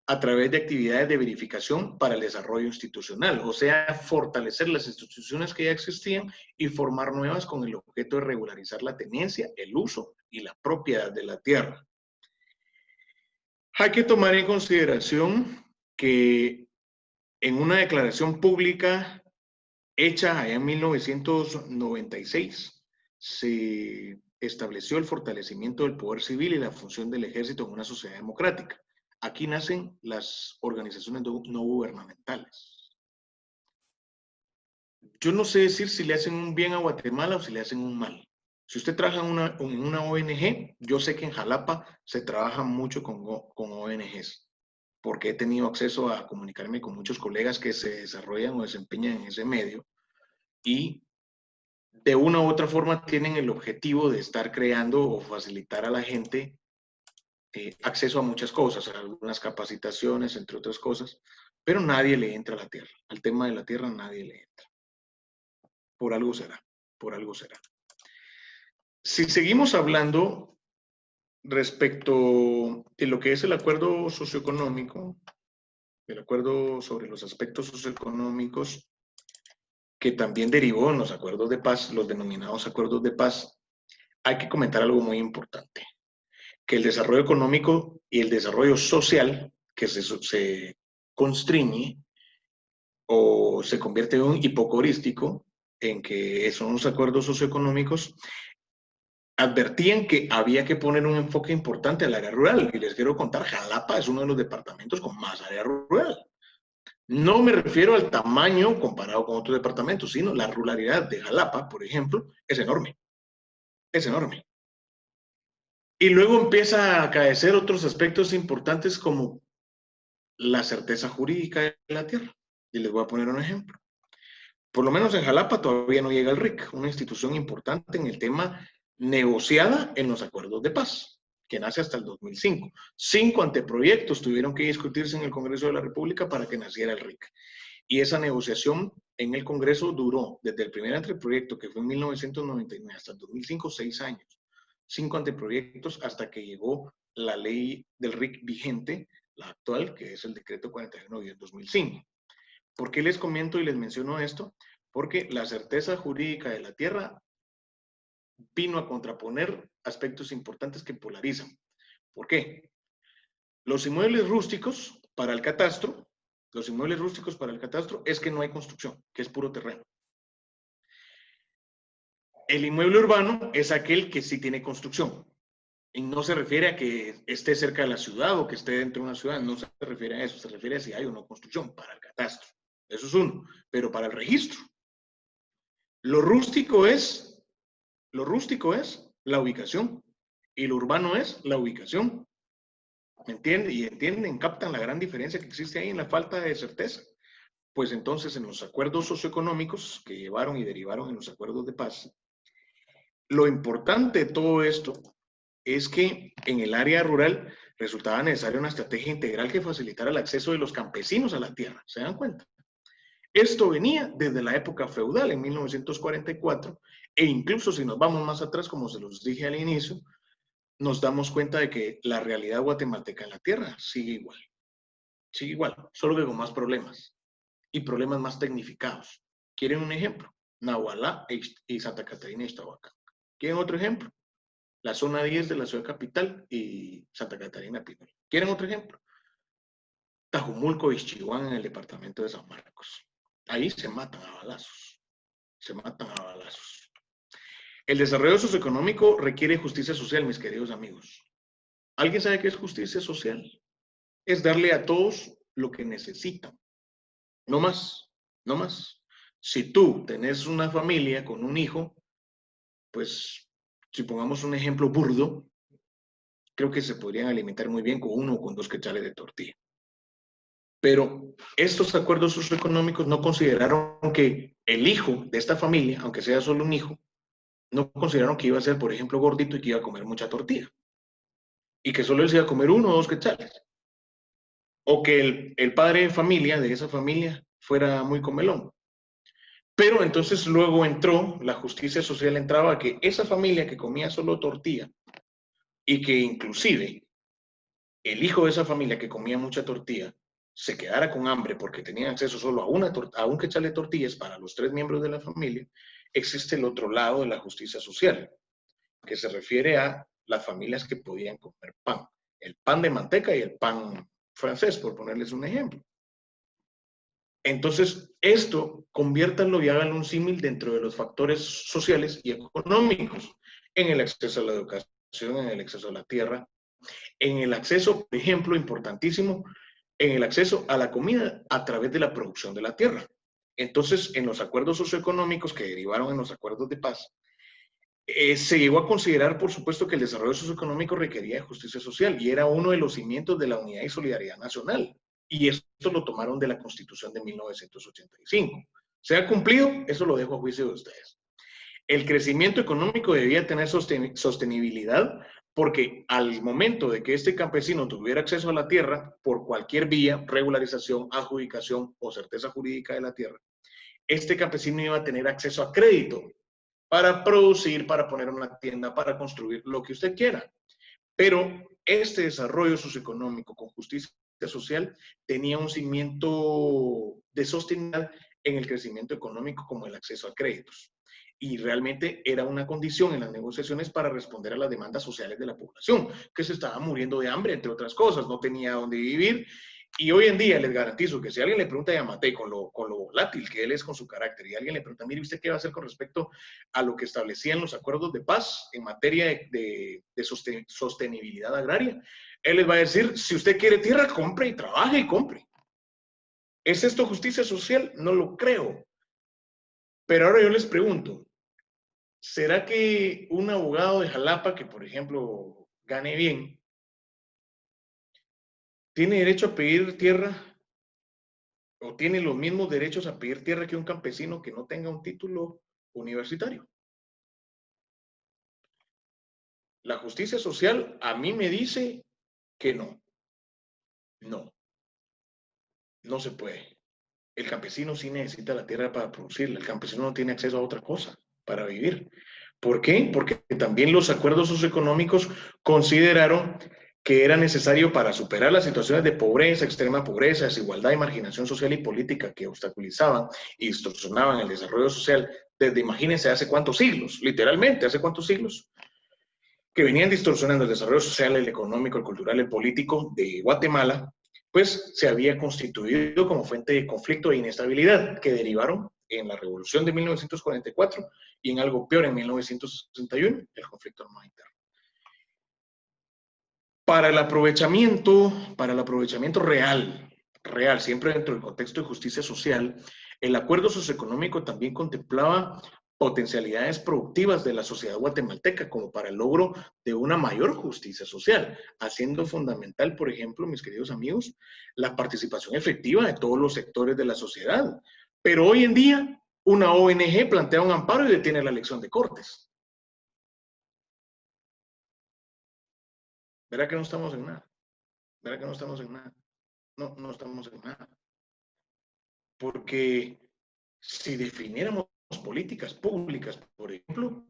Speaker 3: a través de actividades de verificación para el desarrollo institucional, o sea, fortalecer las instituciones que ya existían y formar nuevas con el objeto de regularizar la tenencia, el uso y la propiedad de la tierra. Hay que tomar en consideración que en una declaración pública hecha allá en 1996, se estableció el fortalecimiento del poder civil y la función del ejército en una sociedad democrática. Aquí nacen las organizaciones no gubernamentales. Yo no sé decir si le hacen un bien a Guatemala o si le hacen un mal. Si usted trabaja en una ONG, yo sé que en Jalapa se trabaja mucho con ONGs, porque he tenido acceso a comunicarme con muchos colegas que se desarrollan o desempeñan en ese medio y de una u otra forma tienen el objetivo de estar creando o facilitar a la gente acceso a muchas cosas, a algunas capacitaciones, entre otras cosas, pero nadie le entra a la tierra. Al tema de la tierra nadie le entra. Por algo será, por algo será. Si seguimos hablando respecto de lo que es el acuerdo socioeconómico, el acuerdo sobre los aspectos socioeconómicos, que también derivó en los acuerdos de paz, los denominados acuerdos de paz, hay que comentar algo muy importante, que el desarrollo económico y el desarrollo social que se constriñe o se convierte en un hipocorístico, en que son los acuerdos socioeconómicos, advertían que había que poner un enfoque importante al área rural. Y les quiero contar, Jalapa es uno de los departamentos con más área rural. No me refiero al tamaño comparado con otros departamentos, sino la ruralidad de Jalapa, por ejemplo, es enorme. Es enorme. Y luego empieza a acaecer otros aspectos importantes como la certeza jurídica de la tierra. Y les voy a poner un ejemplo. Por lo menos en Jalapa todavía no llega el RIC, una institución importante en el tema negociada en los acuerdos de paz, que nace hasta el 2005. 5 anteproyectos tuvieron que discutirse en el Congreso de la República para que naciera el RIC. Y esa negociación en el Congreso duró desde el primer anteproyecto, que fue en 1999, hasta el 2005, 6 años. 5 anteproyectos hasta que llegó la ley del RIC vigente, la actual, que es el decreto 49 del 2005. ¿Por qué les comento y les menciono esto? Porque la certeza jurídica de la tierra vino a contraponer aspectos importantes que polarizan. ¿Por qué? Los inmuebles rústicos para el catastro, es que no hay construcción, que es puro terreno. El inmueble urbano es aquel que sí tiene construcción. Y no se refiere a que esté cerca de la ciudad o que esté dentro de una ciudad, no se refiere a eso, se refiere a si hay o no construcción para el catastro. Eso es uno, pero para el registro. Lo rústico es la ubicación y lo urbano es la ubicación. ¿Me entienden? Y entienden, captan la gran diferencia que existe ahí en la falta de certeza. Pues entonces en los acuerdos socioeconómicos que llevaron y derivaron en los acuerdos de paz, lo importante de todo esto es que en el área rural resultaba necesaria una estrategia integral que facilitara el acceso de los campesinos a la tierra. ¿Se dan cuenta? Esto venía desde la época feudal, en 1944, e incluso si nos vamos más atrás, como se los dije al inicio, nos damos cuenta de que la realidad guatemalteca en la tierra sigue igual, solo que con más problemas, y problemas más tecnificados. ¿Quieren un ejemplo? Nahualá y Santa Catarina y Iztahuacán. ¿Quieren otro ejemplo? La zona 10 de la ciudad capital y Santa Catarina Pinol. ¿Quieren otro ejemplo? Tajumulco y Ixchihuán en el departamento de San Marcos. Ahí se matan a balazos. El desarrollo socioeconómico requiere justicia social, mis queridos amigos. ¿Alguien sabe qué es justicia social? Es darle a todos lo que necesitan. No más. Si tú tenés una familia con un hijo, pues, si pongamos un ejemplo burdo, creo que se podrían alimentar muy bien con 1 o con 2 quetzales de tortilla. Pero estos acuerdos socioeconómicos no consideraron que el hijo de esta familia, aunque sea solo un hijo, no consideraron que iba a ser, por ejemplo, gordito y que iba a comer mucha tortilla. Y que solo él se iba a comer 1 o 2 quetzales. O que el padre de familia, de esa familia, fuera muy comelón. Pero entonces luego entró, la justicia social entraba a que esa familia que comía solo tortilla y que inclusive el hijo de esa familia que comía mucha tortilla se quedara con hambre porque tenía acceso solo a un quetzal de tortillas para los 3 miembros de la familia, existe el otro lado de la justicia social, que se refiere a las familias que podían comer pan. El pan de manteca y el pan francés, por ponerles un ejemplo. Entonces, esto conviértanlo y háganlo un símil dentro de los factores sociales y económicos, en el acceso a la educación, en el acceso a la tierra, en el acceso, por ejemplo, importantísimo, en el acceso a la comida a través de la producción de la tierra. Entonces, en los acuerdos socioeconómicos que derivaron en los acuerdos de paz, se llegó a considerar, por supuesto, que el desarrollo socioeconómico requería de justicia social y era uno de los cimientos de la unidad y solidaridad nacional. Y esto lo tomaron de la Constitución de 1985. ¿Se ha cumplido? Eso lo dejo a juicio de ustedes. El crecimiento económico debía tener sostenibilidad porque al momento de que este campesino tuviera acceso a la tierra por cualquier vía, regularización, adjudicación o certeza jurídica de la tierra, este campesino iba a tener acceso a crédito para producir, para poner una tienda, para construir lo que usted quiera. Pero este desarrollo socioeconómico con justicia social tenía un cimiento de sostenibilidad en el crecimiento económico como el acceso a créditos. Y realmente era una condición en las negociaciones para responder a las demandas sociales de la población, que se estaba muriendo de hambre, entre otras cosas, no tenía dónde vivir. Y hoy en día les garantizo que si alguien le pregunta a Yamatei con lo volátil que él es con su carácter, y alguien le pregunta, mire, ¿usted qué va a hacer con respecto a lo que establecían los acuerdos de paz en materia de sostenibilidad agraria? Él les va a decir, si usted quiere tierra, compre y trabaje y compre. ¿Es esto justicia social? No lo creo. Pero ahora yo les pregunto, ¿será que un abogado de Jalapa que, por ejemplo, gane bien, tiene derecho a pedir tierra o tiene los mismos derechos a pedir tierra que un campesino que no tenga un título universitario? La justicia social a mí me dice que no. No se puede. El campesino sí necesita la tierra para producirla. El campesino no tiene acceso a otra cosa para vivir. ¿Por qué? Porque también los acuerdos socioeconómicos consideraron que era necesario para superar las situaciones de pobreza, extrema pobreza, desigualdad y marginación social y política que obstaculizaban y distorsionaban el desarrollo social desde, imagínense, hace cuántos siglos, literalmente, hace cuántos siglos. que venían distorsionando el desarrollo social, el económico, el cultural, el político de Guatemala, pues se había constituido como fuente de conflicto e inestabilidad que derivaron en la revolución de 1944 y en algo peor en 1961, el conflicto armado interno. Para el aprovechamiento real, siempre dentro del contexto de justicia social, el acuerdo socioeconómico también contemplaba potencialidades productivas de la sociedad guatemalteca como para el logro de una mayor justicia social, haciendo fundamental, por ejemplo, mis queridos amigos, la participación efectiva de todos los sectores de la sociedad. Pero hoy en día, una ONG plantea un amparo y detiene la elección de cortes. ¿Verdad que no estamos en nada? ¿Verdad que no estamos en nada? No, no estamos en nada. Porque si definiéramos políticas públicas, por ejemplo,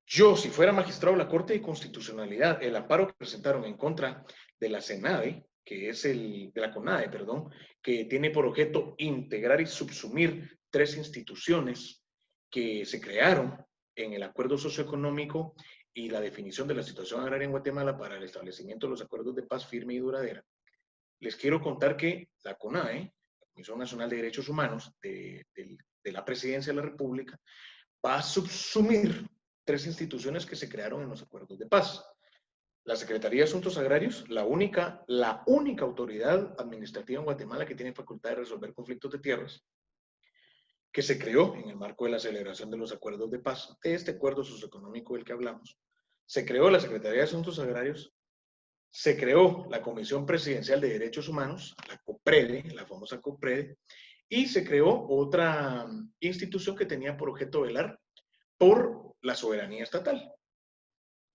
Speaker 3: yo, si fuera magistrado de la Corte de Constitucionalidad, el amparo que presentaron en contra de la CONADE, que es de la CONADE, perdón, que tiene por objeto integrar y subsumir 3 instituciones que se crearon en el acuerdo socioeconómico y la definición de la situación agraria en Guatemala para el establecimiento de los acuerdos de paz firme y duradera. Les quiero contar que la CONADE, la Comisión Nacional de Derechos Humanos de la Presidencia de la República, va a subsumir 3 instituciones que se crearon en los acuerdos de paz. La Secretaría de Asuntos Agrarios, la única autoridad administrativa en Guatemala que tiene facultad de resolver conflictos de tierras, que se creó en el marco de la celebración de los acuerdos de paz, de este acuerdo socioeconómico del que hablamos. Se creó la Secretaría de Asuntos Agrarios, se creó la Comisión Presidencial de Derechos Humanos, la COPREDE, la famosa COPREDE, y se creó otra institución que tenía por objeto velar por la soberanía estatal.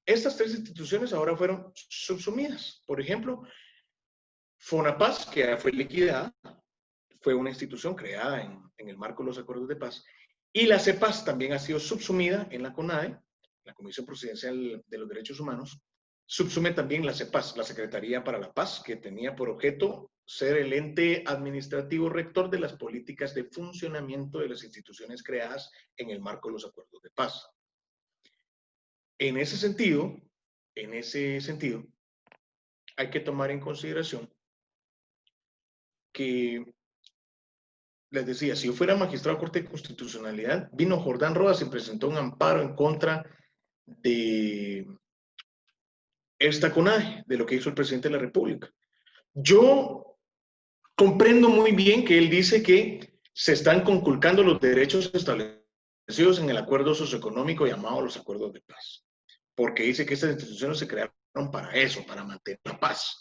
Speaker 3: Estas 3 instituciones ahora fueron subsumidas. Por ejemplo, FONAPAZ, que fue liquidada, fue una institución creada en el marco de los acuerdos de paz, y la CEPAZ también ha sido subsumida en la CONADE, la Comisión Presidencial de los Derechos Humanos, subsume también la CEPAZ, la Secretaría para la Paz, que tenía por objeto ser el ente administrativo rector de las políticas de funcionamiento de las instituciones creadas en el marco de los acuerdos de paz. En ese sentido, hay que tomar en consideración que, les decía, si yo fuera magistrado de Corte de Constitucionalidad, vino Jordán Rodas y presentó un amparo en contra de esta CONADE, de lo que hizo el presidente de la República. Yo comprendo muy bien que él dice que se están conculcando los derechos establecidos en el acuerdo socioeconómico llamado los acuerdos de paz, porque dice que estas instituciones se crearon para eso, para mantener la paz.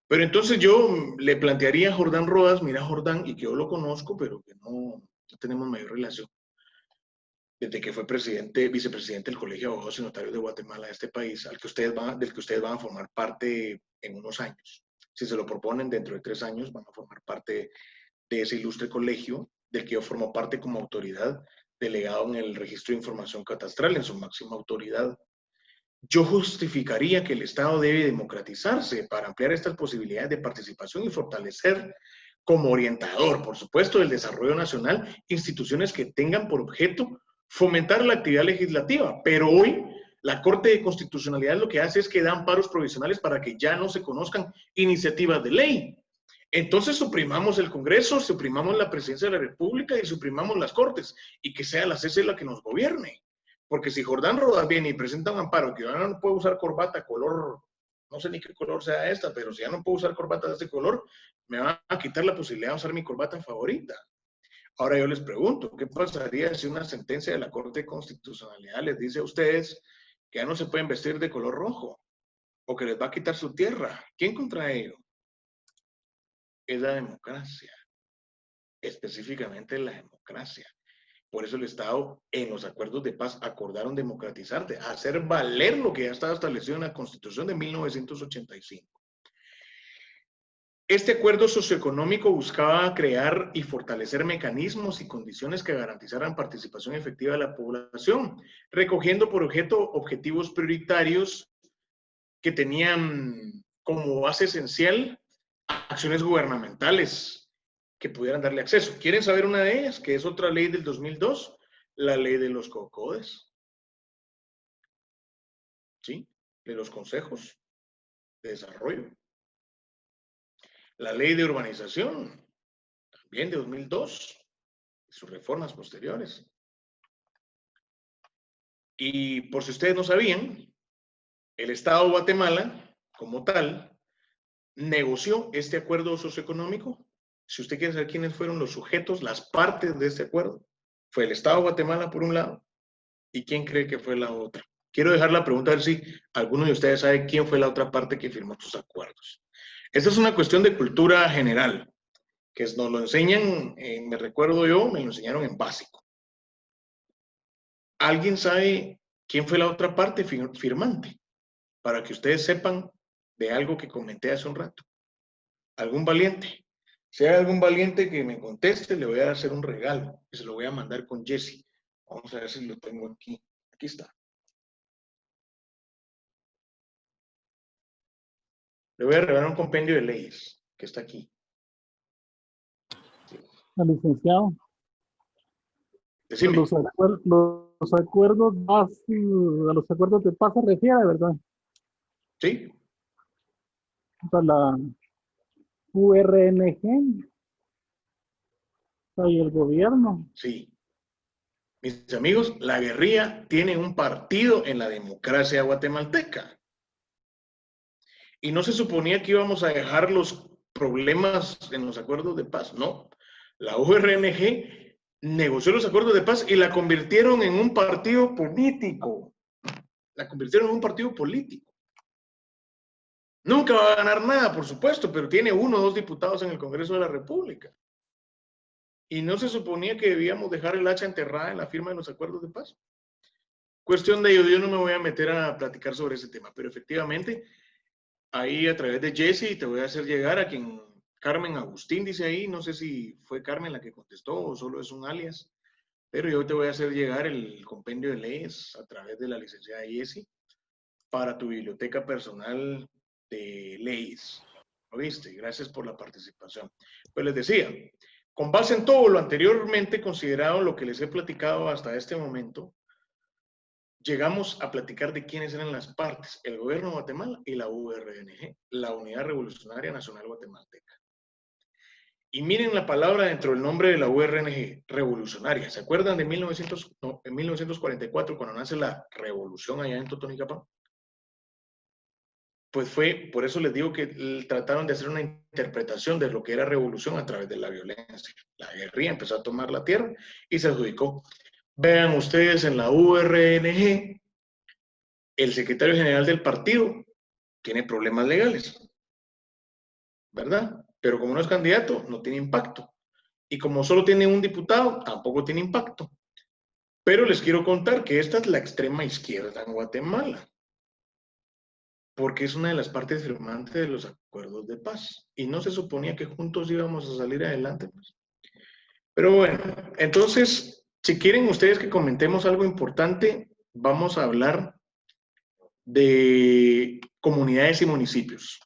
Speaker 3: Pero entonces yo le plantearía a Jordán Rodas, mira Jordán, y que yo lo conozco, pero que no tenemos mayor relación, desde que fue vicepresidente del Colegio de Abogados y Notarios de Guatemala, de este país, del que ustedes van a formar parte en unos años. Si se lo proponen dentro de 3 años, van a formar parte de ese ilustre colegio, del que yo formo parte como autoridad, delegado en el Registro de Información Catastral, en su máxima autoridad. Yo justificaría que el Estado debe democratizarse para ampliar estas posibilidades de participación y fortalecer como orientador, por supuesto, del desarrollo nacional, instituciones que tengan por objeto fomentar la actividad legislativa. Pero hoy la Corte de Constitucionalidad lo que hace es que da amparos provisionales para que ya no se conozcan iniciativas de ley. Entonces suprimamos el Congreso, suprimamos la Presidencia de la República y suprimamos las Cortes, y que sea la CC la que nos gobierne. Porque si Jordán Rodas viene y presenta un amparo que yo no puedo usar corbata color, no sé ni qué color sea esta, pero si ya no puedo usar corbata de este color, me van a quitar la posibilidad de usar mi corbata favorita. Ahora yo les pregunto, ¿qué pasaría si una sentencia de la Corte de Constitucionalidad les dice a ustedes que ya no se pueden vestir de color rojo o que les va a quitar su tierra? ¿Quién contra ello? Es la democracia, específicamente la democracia. Por eso el Estado, en los acuerdos de paz, acordaron democratizarse, hacer valer lo que ya estaba establecido en la Constitución de 1985. Este acuerdo socioeconómico buscaba crear y fortalecer mecanismos y condiciones que garantizaran participación efectiva de la población, recogiendo por objeto objetivos prioritarios que tenían como base esencial acciones gubernamentales que pudieran darle acceso. ¿Quieren saber una de ellas? Que es otra ley del 2002, la ley de los cocodes. ¿sí? De los consejos de desarrollo. La ley de urbanización, también de 2002, y sus reformas posteriores. Y por si ustedes no sabían, el Estado de Guatemala, como tal, negoció este acuerdo socioeconómico. Si usted quiere saber quiénes fueron los sujetos, las partes de este acuerdo, fue el Estado de Guatemala por un lado, y quién cree que fue la otra. Quiero dejar la pregunta a ver si alguno de ustedes sabe quién fue la otra parte que firmó estos acuerdos. Esta es una cuestión de cultura general, que nos lo enseñan, me recuerdo yo, me lo enseñaron en básico. ¿Alguien sabe quién fue la otra parte firmante? Para que ustedes sepan de algo que comenté hace un rato. ¿Algún valiente? Si hay algún valiente que me conteste, le voy a hacer un regalo, que se lo voy a mandar con Jesse. Vamos a ver si lo tengo aquí. Aquí está. Le voy a regalar un compendio de leyes, que está aquí. Sí.
Speaker 7: Licenciado,
Speaker 3: Decime.
Speaker 7: los acuerdos a los acuerdos de paz se refiere, ¿verdad?
Speaker 3: Sí.
Speaker 7: A la URNG y el gobierno.
Speaker 3: Sí. Mis amigos, la guerrilla tiene un partido en la democracia guatemalteca. Y no se suponía que íbamos a dejar los problemas en los acuerdos de paz, no. La URNG negoció los acuerdos de paz y la convirtieron en un partido político. La convirtieron en un partido político. Nunca va a ganar nada, por supuesto, pero tiene 1 o 2 diputados en el Congreso de la República. Y no se suponía que debíamos dejar el hacha enterrada en la firma de los acuerdos de paz. Cuestión de ello, yo no me voy a meter a platicar sobre ese tema, pero efectivamente, ahí a través de Jesse te voy a hacer llegar a quien Carmen Agustín dice ahí, no sé si fue Carmen la que contestó o solo es un alias, pero yo te voy a hacer llegar el compendio de leyes a través de la licenciada Jesse para tu biblioteca personal de leyes. ¿Oíste? Gracias por la participación. Pues les decía, con base en todo lo anteriormente considerado, lo que les he platicado hasta este momento, llegamos a platicar de quiénes eran las partes, el gobierno de Guatemala y la URNG, la Unidad Revolucionaria Nacional Guatemalteca. Y miren la palabra dentro del nombre de la URNG, revolucionaria. ¿Se acuerdan de en 1944 cuando nace la revolución allá en Totonicapán? Pues fue, por eso les digo que trataron de hacer una interpretación de lo que era revolución a través de la violencia. La guerrilla empezó a tomar la tierra y se adjudicó. Vean ustedes en la URNG, el secretario general del partido tiene problemas legales, ¿verdad? Pero como no es candidato, no tiene impacto. Y como solo tiene un diputado, tampoco tiene impacto. Pero les quiero contar que esta es la extrema izquierda en Guatemala, porque es una de las partes firmantes de los acuerdos de paz. Y no se suponía que juntos íbamos a salir adelante, pues. Pero bueno, entonces, si quieren ustedes que comentemos algo importante, vamos a hablar de comunidades y municipios.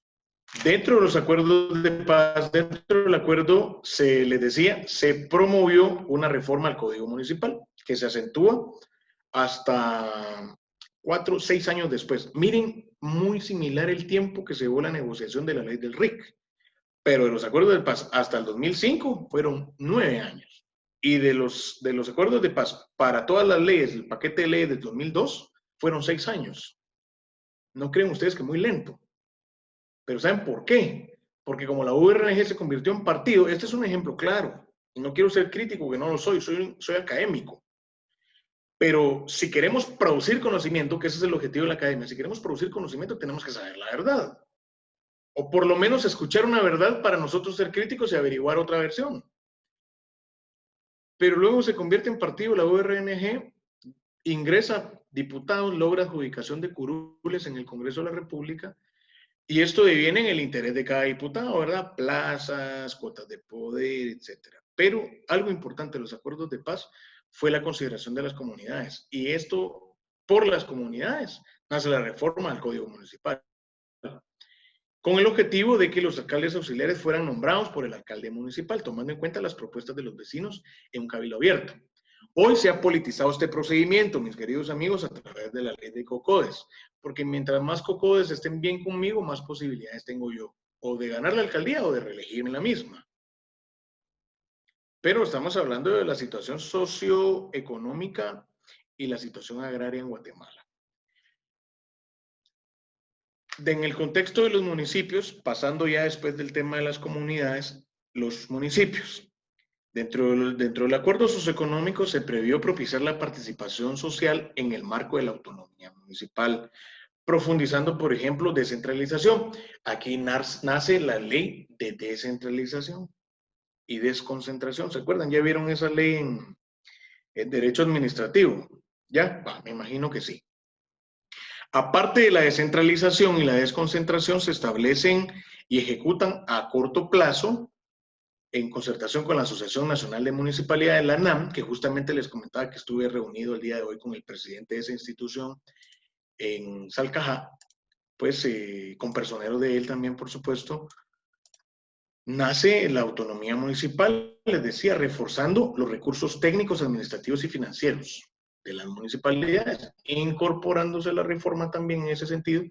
Speaker 3: Dentro de los acuerdos de paz, dentro del acuerdo, se les decía, se promovió una reforma al Código Municipal, que se acentúa hasta 4 o 6 años después. Miren, muy similar el tiempo que se llevó la negociación de la ley del RIC. Pero de los acuerdos de paz hasta el 2005 fueron 9 años. Y de los acuerdos de paz para todas las leyes, el paquete de leyes del 2002, fueron 6 años. ¿No creen ustedes que muy lento? Pero ¿saben por qué? Porque como la URNG se convirtió en partido, este es un ejemplo claro. Y no quiero ser crítico, que no lo soy académico. Pero si queremos producir conocimiento, que ese es el objetivo de la academia, si queremos producir conocimiento tenemos que saber la verdad. O por lo menos escuchar una verdad para nosotros ser críticos y averiguar otra versión. Pero luego se convierte en partido la URNG, ingresa diputados, logra adjudicación de curules en el Congreso de la República, y esto deviene en el interés de cada diputado, ¿verdad? Plazas, cuotas de poder, etcétera. Pero algo importante de los acuerdos de paz fue la consideración de las comunidades. Y esto, por las comunidades, nace la reforma del Código Municipal, con el objetivo de que los alcaldes auxiliares fueran nombrados por el alcalde municipal, tomando en cuenta las propuestas de los vecinos en un cabildo abierto. Hoy se ha politizado este procedimiento, mis queridos amigos, a través de la ley de COCODES, porque mientras más COCODES estén bien conmigo, más posibilidades tengo yo, o de ganar la alcaldía o de reelegirme la misma. Pero estamos hablando de la situación socioeconómica y la situación agraria en Guatemala. En el contexto de los municipios, pasando ya después del tema de las comunidades, los municipios. Dentro del acuerdo socioeconómico se previó propiciar la participación social en el marco de la autonomía municipal, profundizando, por ejemplo, descentralización. Aquí nace la ley de descentralización y desconcentración. ¿Se acuerdan? ¿Ya vieron esa ley en derecho administrativo? ¿Ya? Me imagino que sí. Aparte de la descentralización y la desconcentración, se establecen y ejecutan a corto plazo, en concertación con la Asociación Nacional de Municipalidades, la ANAM, que justamente les comentaba que estuve reunido el día de hoy con el presidente de esa institución en Salcajá, pues con personeros de él también, por supuesto, nace la autonomía municipal, les decía, reforzando los recursos técnicos, administrativos y financieros de las municipalidades, incorporándose la reforma también en ese sentido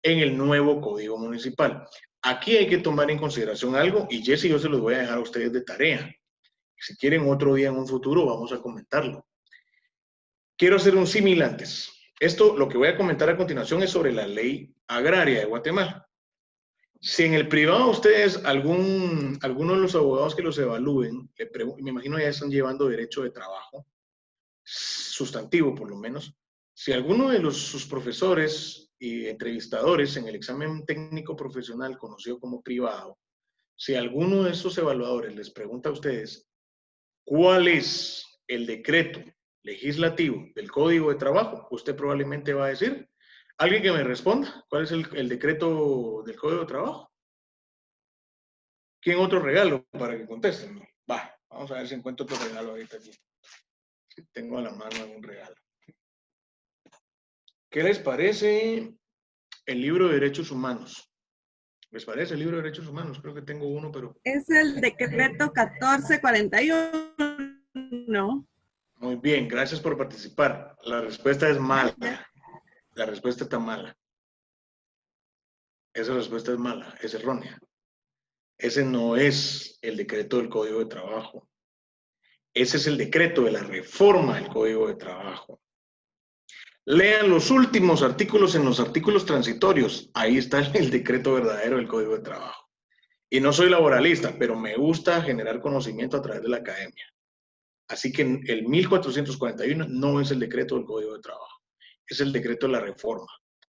Speaker 3: en el nuevo Código Municipal. Aquí hay que tomar en consideración algo, y Jesse, yo se los voy a dejar a ustedes de tarea. Si quieren otro día en un futuro, vamos a comentarlo. Quiero hacer un símil antes. Esto, lo que voy a comentar a continuación, es sobre la ley agraria de Guatemala. Si en el privado ustedes, alguno de los abogados que los evalúen, me imagino ya están llevando derecho de trabajo, sustantivo por lo menos, si alguno de sus profesores y entrevistadores en el examen técnico profesional conocido como privado, si alguno de esos evaluadores les pregunta a ustedes cuál es el decreto legislativo del Código de Trabajo, usted probablemente va a decir, alguien que me responda, ¿cuál es el decreto del Código de Trabajo? ¿Quién otro regalo para que contesten? Va, vamos a ver si encuentro otro regalo ahorita aquí. Si tengo a la mano algún regalo. ¿Qué les parece el libro de Derechos Humanos? ¿Les parece el libro de Derechos Humanos? Creo que tengo uno, pero...
Speaker 2: Es el decreto 1441.
Speaker 3: Muy bien, gracias por participar. La respuesta es mala. La respuesta está mala. Esa respuesta es mala, es errónea. Ese no es el decreto del Código de Trabajo. Ese es el decreto de la reforma del Código de Trabajo. Lean los últimos artículos en los artículos transitorios. Ahí está el decreto verdadero del Código de Trabajo. Y no soy laboralista, pero me gusta generar conocimiento a través de la academia. Así que el 1441 no es el decreto del Código de Trabajo. Es el decreto de la reforma.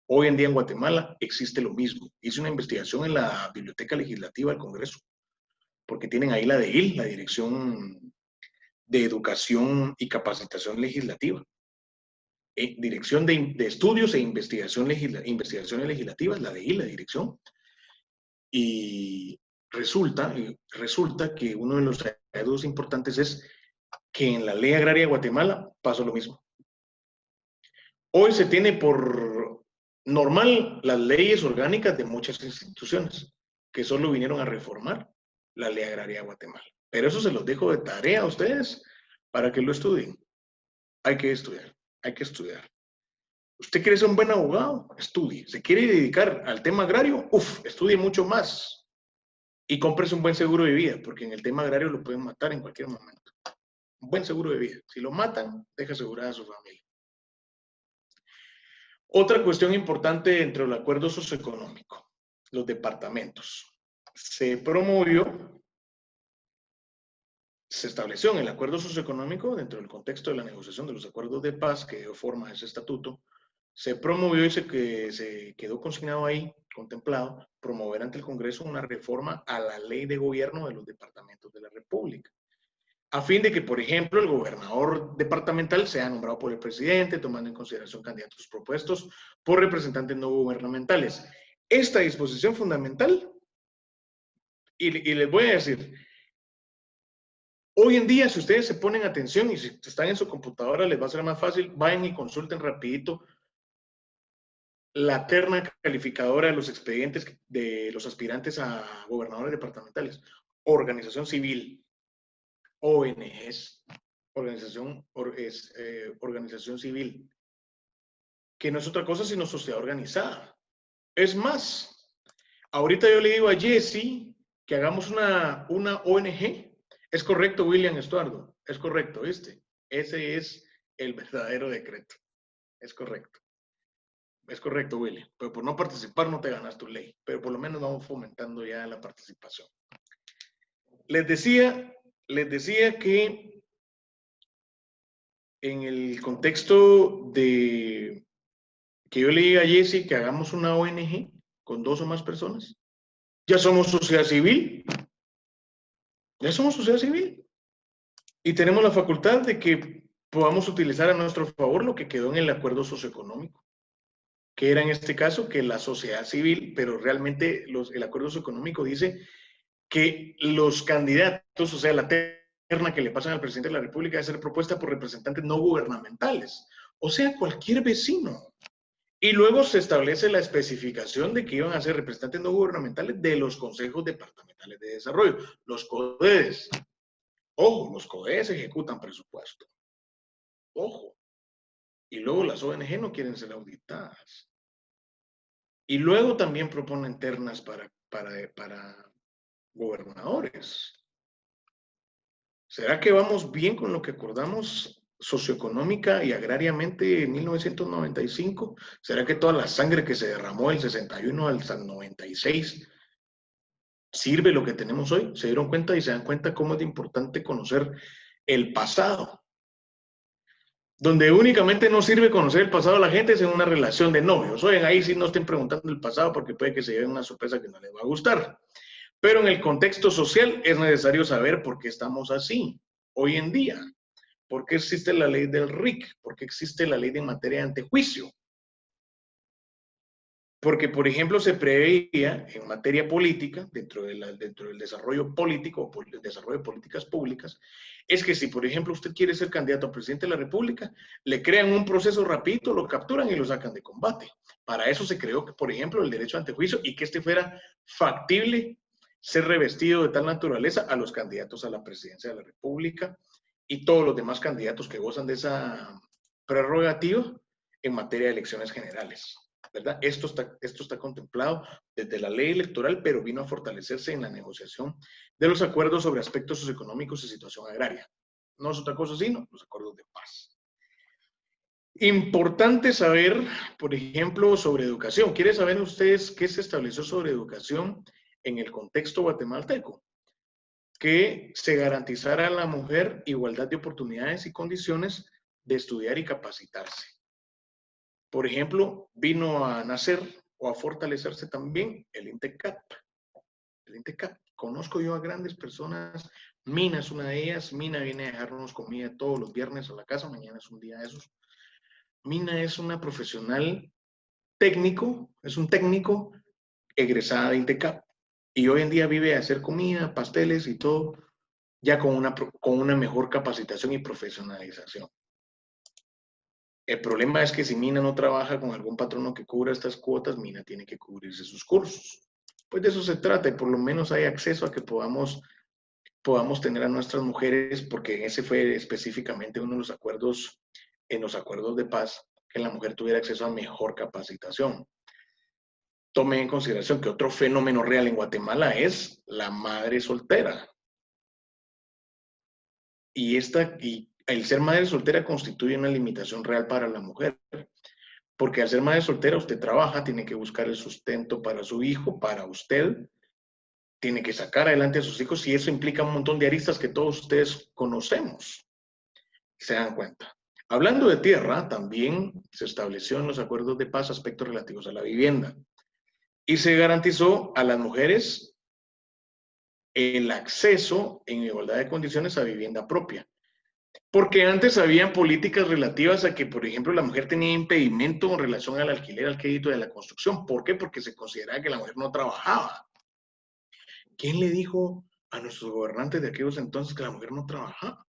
Speaker 3: Hoy en día en Guatemala existe lo mismo. Hice una investigación en la Biblioteca Legislativa del Congreso, porque tienen ahí la DEIL, la Dirección de Educación y Capacitación Legislativa. Dirección de Estudios e Investigaciones Legislativas, la DEIL, la dirección. Y resulta que uno de los hallazgos importantes es que en la Ley Agraria de Guatemala pasó lo mismo. Hoy se tiene por normal las leyes orgánicas de muchas instituciones que solo vinieron a reformar la Ley Agraria de Guatemala. Pero eso se los dejo de tarea a ustedes para que lo estudien. Hay que estudiar, hay que estudiar. ¿Usted quiere ser un buen abogado? Estudie. ¿Se quiere dedicar al tema agrario? Estudie mucho más. Y cómprese un buen seguro de vida, porque en el tema agrario lo pueden matar en cualquier momento. Un buen seguro de vida. Si lo matan, deja asegurada a su familia. Otra cuestión importante dentro del acuerdo socioeconómico, los departamentos. Se estableció en el acuerdo socioeconómico, dentro del contexto de la negociación de los acuerdos de paz que dio forma a ese estatuto, se promovió y se quedó consignado ahí, contemplado, promover ante el Congreso una reforma a la ley de gobierno de los departamentos de la República, a fin de que, por ejemplo, el gobernador departamental sea nombrado por el presidente, tomando en consideración candidatos propuestos por representantes no gubernamentales. Esta disposición fundamental, y les voy a decir, hoy en día, si ustedes se ponen atención y si están en su computadora, les va a ser más fácil, vayan y consulten rapidito la terna calificadora de los expedientes de los aspirantes a gobernadores departamentales. Organización civil, ONGs, organización civil, que no es otra cosa sino sociedad organizada. Es más, ahorita yo le digo a Jesse que hagamos una ONG. Es correcto, William Estuardo, es correcto, ¿viste? Ese es el verdadero decreto. Es correcto. Es correcto, William. Pero por no participar no te ganas tu ley. Pero por lo menos vamos fomentando ya la participación. Les decía que en el contexto de que yo le diga a Jesse que hagamos una ONG con 2 o más personas, ya somos sociedad civil. Ya somos sociedad civil. Y tenemos la facultad de que podamos utilizar a nuestro favor lo que quedó en el acuerdo socioeconómico, que era en este caso que la sociedad civil, pero realmente el acuerdo socioeconómico dice que los candidatos, o sea, la terna que le pasan al presidente de la República debe ser propuesta por representantes no gubernamentales, o sea, cualquier vecino. Y luego se establece la especificación de que iban a ser representantes no gubernamentales de los consejos departamentales de desarrollo, los CODES. Ojo, los CODES ejecutan presupuesto. Ojo. Y luego las ONG no quieren ser auditadas. Y luego también proponen ternas para gobernadores. ¿Será que vamos bien con lo que acordamos socioeconómica y agrariamente en 1995? ¿Será que toda la sangre que se derramó del 61 al 96 sirve lo que tenemos hoy? ¿Se dieron cuenta y se dan cuenta cómo es de importante conocer el pasado? Donde únicamente no sirve conocer el pasado a la gente es en una relación de novios. Oigan, ahí sí no estén preguntando el pasado porque puede que se lleven una sorpresa que no les va a gustar. Pero en el contexto social es necesario saber por qué estamos así hoy en día. ¿Por qué existe la ley del RIC? ¿Por qué existe la ley de materia de antejuicio? Porque, por ejemplo, se preveía en materia política, dentro del desarrollo político o el desarrollo de políticas públicas, es que si, por ejemplo, usted quiere ser candidato a presidente de la República, le crean un proceso rapidito, lo capturan y lo sacan de combate. Para eso se creó, por ejemplo, el derecho a antejuicio y que este fuera factible ser revestido de tal naturaleza a los candidatos a la presidencia de la República y todos los demás candidatos que gozan de esa prerrogativa en materia de elecciones generales. ¿Verdad? Esto está contemplado desde la ley electoral, pero vino a fortalecerse en la negociación de los acuerdos sobre aspectos socioeconómicos y situación agraria. No es otra cosa sino los acuerdos de paz. Importante saber, por ejemplo, sobre educación. ¿Quieren saber ustedes qué se estableció sobre educación en el contexto guatemalteco? Que se garantizara a la mujer igualdad de oportunidades y condiciones de estudiar y capacitarse. Por ejemplo, vino a nacer o a fortalecerse también el INTECAP. El INTECAP. Conozco yo a grandes personas. Mina es una de ellas. Mina viene a dejarnos comida todos los viernes a la casa. Mañana es un día de esos. Mina es una profesional técnico, es un técnico egresada de INTECAP. Y hoy en día vive a hacer comida, pasteles y todo, ya con una mejor capacitación y profesionalización. El problema es que si Mina no trabaja con algún patrono que cubra estas cuotas, Mina tiene que cubrirse sus cursos. Pues de eso se trata, y por lo menos hay acceso a que podamos tener a nuestras mujeres, porque ese fue específicamente uno de los acuerdos, en los acuerdos de paz, que la mujer tuviera acceso a mejor capacitación. Tome en consideración que otro fenómeno real en Guatemala es la madre soltera. Y el ser madre soltera constituye una limitación real para la mujer, porque al ser madre soltera usted trabaja, tiene que buscar el sustento para su hijo, para usted, tiene que sacar adelante a sus hijos y eso implica un montón de aristas que todos ustedes conocemos, se dan cuenta. Hablando de tierra, también se estableció en los acuerdos de paz aspectos relativos a la vivienda y se garantizó a las mujeres el acceso en igualdad de condiciones a vivienda propia. Porque antes habían políticas relativas a que, por ejemplo, la mujer tenía impedimento en relación al alquiler, al crédito de la construcción. ¿Por qué? Porque se consideraba que la mujer no trabajaba. ¿Quién le dijo a nuestros gobernantes de aquellos entonces que la mujer no trabajaba?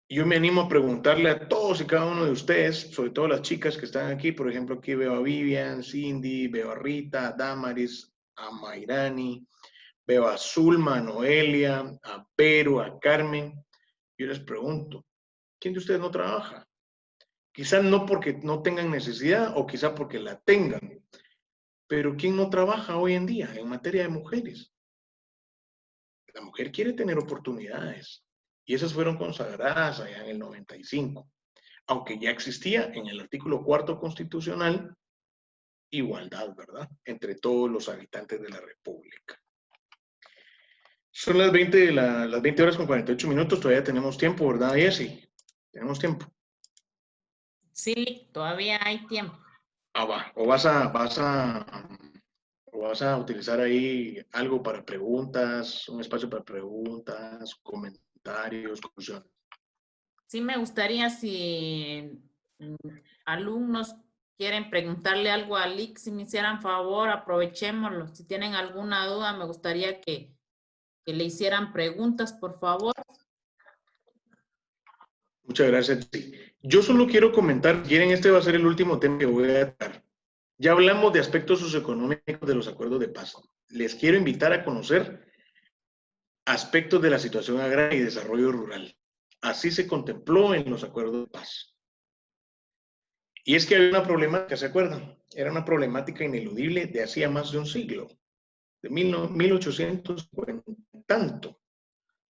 Speaker 3: Yo me animo a preguntarle a todos y cada uno de ustedes, sobre todo las chicas que están aquí, por ejemplo, aquí veo a Vivian, Cindy, veo a Rita, a Damaris, a Mayrani, Veo a Zulma, a Noelia, a Pero, a Carmen. Yo les pregunto, ¿quién de ustedes no trabaja? Quizá no porque no tengan necesidad o quizá porque la tengan. Pero ¿quién no trabaja hoy en día en materia de mujeres? La mujer quiere tener oportunidades y esas fueron consagradas allá en el 95, aunque ya existía en el artículo 4 constitucional igualdad, ¿verdad? Entre todos los habitantes de la República. Son las 20 horas con 48 minutos, todavía tenemos tiempo, ¿verdad, Jessy? Tenemos tiempo.
Speaker 4: Sí, Lick, todavía hay tiempo.
Speaker 3: Va. O vas a utilizar ahí algo para preguntas, un espacio para preguntas, comentarios, conclusiones.
Speaker 4: Sí me gustaría si alumnos quieren preguntarle algo a Lick, si me hicieran favor, aprovechémoslo. Si tienen alguna duda, me gustaría que le hicieran preguntas, por favor.
Speaker 3: Muchas gracias. Sí. Yo solo quiero comentar, quieren, este va a ser el último tema que voy a tratar. Ya hablamos de aspectos socioeconómicos de los acuerdos de paz. Les quiero invitar a conocer aspectos de la situación agraria y desarrollo rural. Así se contempló en los acuerdos de paz. Y es que había una problemática, ¿se acuerdan? Era una problemática ineludible de hacía más de un siglo, de 1850 tanto.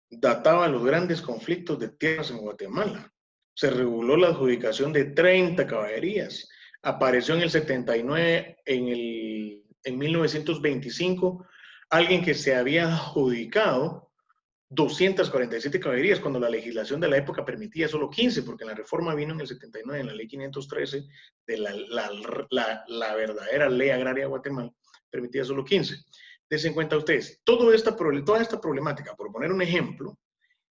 Speaker 3: Databa los grandes conflictos de tierras en Guatemala. Se reguló la adjudicación de 30 caballerías. Apareció en el 79, en 1925, alguien que se había adjudicado 247 caballerías, cuando la legislación de la época permitía solo 15, porque la reforma vino en el 79, en la ley 513, de la verdadera ley agraria de Guatemala, permitía solo 15. Dense en cuenta ustedes, toda esta problemática, por poner un ejemplo,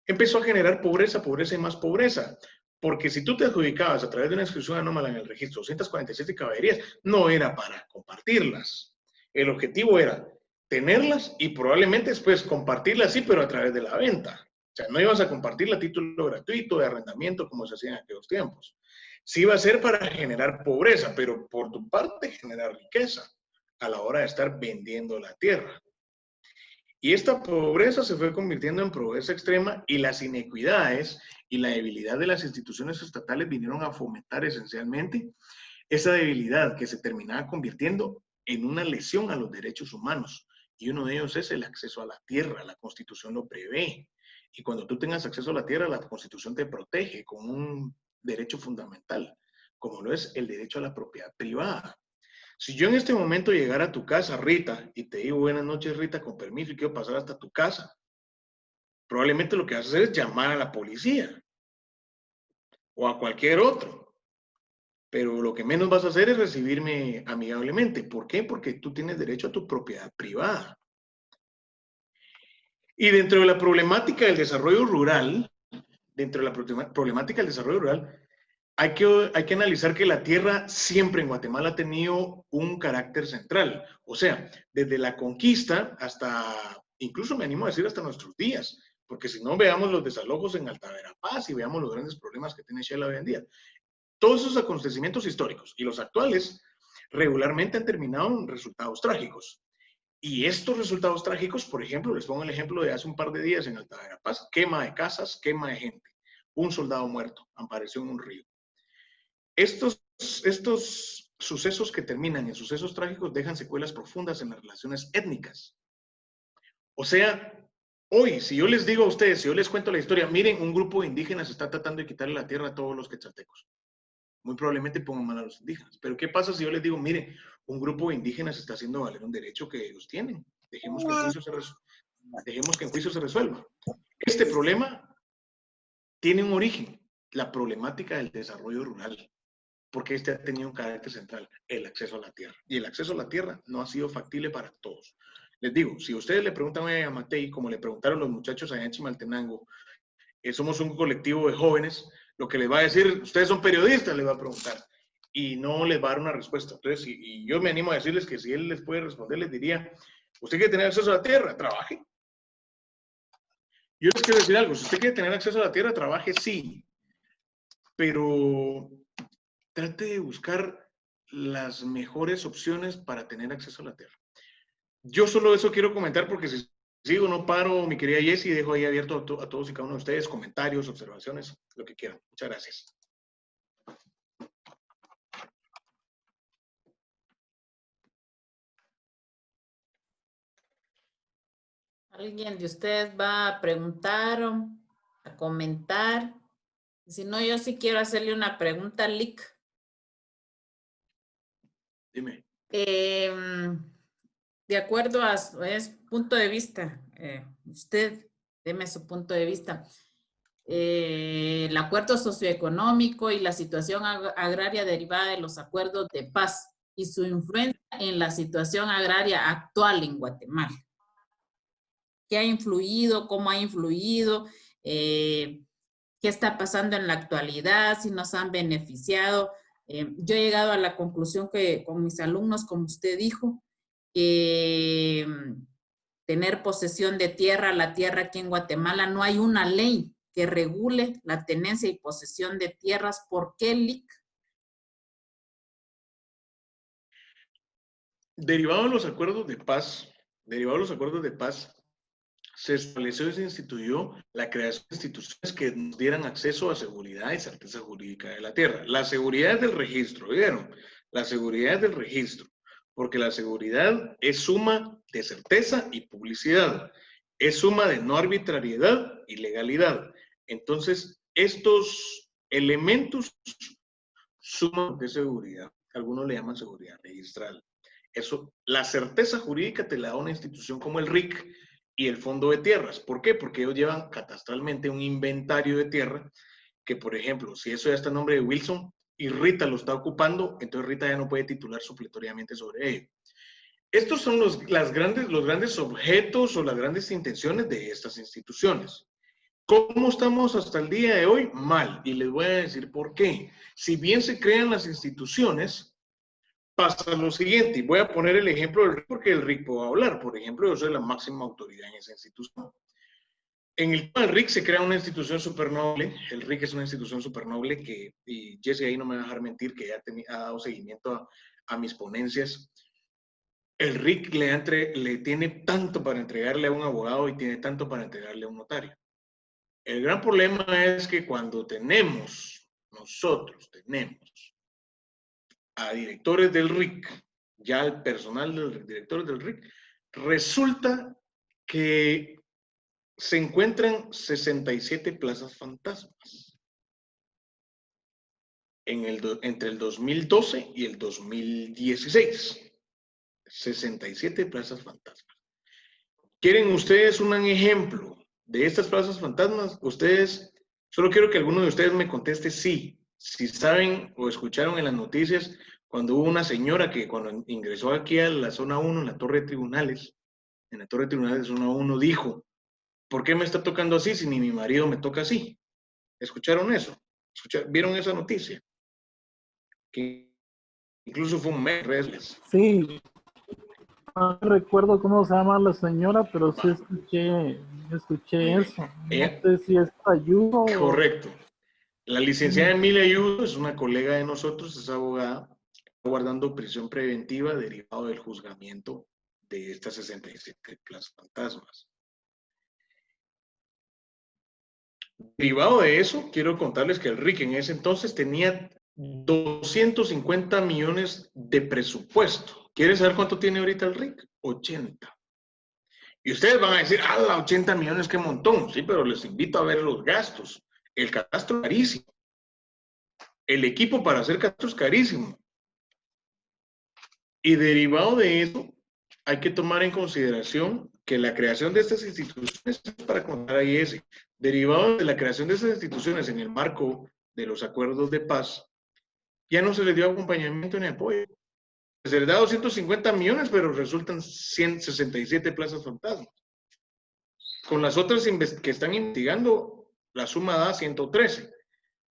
Speaker 3: empezó a generar pobreza, pobreza y más pobreza. Porque si tú te adjudicabas a través de una inscripción anómala en el registro 247 caballerías, no era para compartirlas. El objetivo era tenerlas y probablemente después compartirlas, sí, pero a través de la venta. O sea, no ibas a compartirla a título gratuito de arrendamiento como se hacía en aquellos tiempos. Sí iba a ser para generar pobreza, pero por tu parte generar riqueza a la hora de estar vendiendo la tierra. Y esta pobreza se fue convirtiendo en pobreza extrema y las inequidades y la debilidad de las instituciones estatales vinieron a fomentar esencialmente esa debilidad que se terminaba convirtiendo en una lesión a los derechos humanos. Y uno de ellos es el acceso a la tierra. La Constitución lo prevé. Y cuando tú tengas acceso a la tierra, la Constitución te protege con un derecho fundamental, como lo es el derecho a la propiedad privada. Si yo en este momento llegara a tu casa, Rita, y te digo buenas noches, Rita, con permiso, y quiero pasar hasta tu casa, probablemente lo que vas a hacer es llamar a la policía o a cualquier otro. Pero lo que menos vas a hacer es recibirme amigablemente. ¿Por qué? Porque tú tienes derecho a tu propiedad privada. Y dentro de la problemática del desarrollo rural, hay que analizar que la tierra siempre en Guatemala ha tenido un carácter central. O sea, desde la conquista hasta, incluso me animo a decir hasta nuestros días, porque si no, veamos los desalojos en Alta Verapaz y veamos los grandes problemas que tiene Shela hoy en día. Todos esos acontecimientos históricos y los actuales regularmente han terminado en resultados trágicos. Y estos resultados trágicos, por ejemplo, les pongo el ejemplo de hace un par de días en Alta Verapaz, quema de casas, quema de gente. Un soldado muerto apareció en un río. Estos sucesos que terminan en sucesos trágicos dejan secuelas profundas en las relaciones étnicas. O sea, hoy, si yo les digo a ustedes, si yo les cuento la historia, miren, un grupo de indígenas está tratando de quitarle la tierra a todos los quetzaltecos. Muy probablemente pongan mal a los indígenas. Pero ¿qué pasa si yo les digo, miren, un grupo de indígenas está haciendo valer un derecho que ellos tienen? Dejemos que en juicio se resuelva. Este problema tiene un origen, la problemática del desarrollo rural, porque este ha tenido un carácter central, el acceso a la tierra. Y el acceso a la tierra no ha sido factible para todos. Les digo, si ustedes le preguntan a Matei, como le preguntaron los muchachos allá en Chimaltenango, somos un colectivo de jóvenes, lo que les va a decir, ustedes son periodistas, les va a preguntar, y no les va a dar una respuesta. Entonces, y yo me animo a decirles que si él les puede responder, les diría, usted quiere tener acceso a la tierra, trabaje. Yo les quiero decir algo, si usted quiere tener acceso a la tierra, trabaje, sí, pero trate de buscar las mejores opciones para tener acceso a la tierra. Yo solo eso quiero comentar porque si Sigo, no paro, mi querida Jessie, dejo ahí abierto a todos y cada uno de ustedes, comentarios, observaciones, lo que quieran. Muchas gracias.
Speaker 4: ¿Alguien de ustedes va a preguntar o a comentar? Si no, yo sí quiero hacerle una pregunta a Lick.
Speaker 3: Dime.
Speaker 4: De acuerdo a su punto de vista, usted, deme su punto de vista. El acuerdo socioeconómico y la situación agraria derivada de los acuerdos de paz y su influencia en la situación agraria actual en Guatemala. ¿Qué ha influido? ¿Cómo ha influido? ¿Qué está pasando en la actualidad? ¿Si nos han beneficiado? Yo he llegado a la conclusión que con mis alumnos, como usted dijo, tener posesión de tierra, la tierra aquí en Guatemala, no hay una ley que regule la tenencia y posesión de tierras. ¿Por qué, Lick?
Speaker 3: Derivado de los acuerdos de paz, se estableció y se instituyó la creación de instituciones que nos dieran acceso a seguridad y certeza jurídica de la tierra. La seguridad es del registro, ¿vieron? La seguridad es del registro, porque la seguridad es suma de certeza y publicidad, es suma de no arbitrariedad y legalidad. Entonces, estos elementos suman de seguridad, algunos le llaman seguridad registral. Eso, la certeza jurídica te la da una institución como el RIC y el Fondo de Tierras. ¿Por qué? Porque ellos llevan catastralmente un inventario de tierra que, por ejemplo, si eso ya está en nombre de Wilson y Rita lo está ocupando, entonces Rita ya no puede titular supletoriamente sobre ello. Estos son los grandes objetos o las grandes intenciones de estas instituciones. ¿Cómo estamos hasta el día de hoy? Mal. Y les voy a decir por qué. Si bien se crean las instituciones, pasa lo siguiente, y voy a poner el ejemplo del RIC porque el RIC puede hablar. Por ejemplo, yo soy la máxima autoridad en esa institución. En el tema del RIC se crea una institución súper noble. El RIC es una institución súper noble que, y Jesse ahí no me va a dejar mentir, que ya ha dado seguimiento a mis ponencias. El RIC le tiene tanto para entregarle a un abogado y tiene tanto para entregarle a un notario. El gran problema es que cuando nosotros tenemos a directores del RIC, ya el personal de los directores del RIC, resulta que se encuentran 67 plazas fantasmas entre el 2012 y el 2016. 67 plazas fantasmas. ¿Quieren ustedes un ejemplo de estas plazas fantasmas? Ustedes, solo quiero que alguno de ustedes me conteste sí. Si saben o escucharon en las noticias cuando hubo una señora que cuando ingresó aquí a la zona 1, en la torre de tribunales, de zona 1, dijo, ¿por qué me está tocando así si ni mi marido me toca así? ¿Escucharon eso? ¿Vieron esa noticia? Que incluso fue un mes.
Speaker 7: Sí, no recuerdo cómo se llama la señora, pero sí escuché eso. No sé si es Ayuso.
Speaker 3: Correcto. La licenciada Emilia Ayuso es una colega de nosotros, es abogada, guardando prisión preventiva derivado del juzgamiento de estas 67 plazas fantasmas. Derivado de eso, quiero contarles que el RIC en ese entonces tenía 250 millones de presupuesto. ¿Quieren saber cuánto tiene ahorita el RIC? 80. Y ustedes van a decir, 80 millones, qué montón. Sí, pero les invito a ver los gastos. El catastro es carísimo. El equipo para hacer catastro es carísimo. Y derivado de eso, hay que tomar en consideración que la creación de estas instituciones, para contar ahí ese, derivado de la creación de estas instituciones en el marco de los acuerdos de paz, ya no se les dio acompañamiento ni apoyo. Se les da 250 millones, pero resultan 167 plazas fantasmas. Con las otras que están investigando, la suma da 113,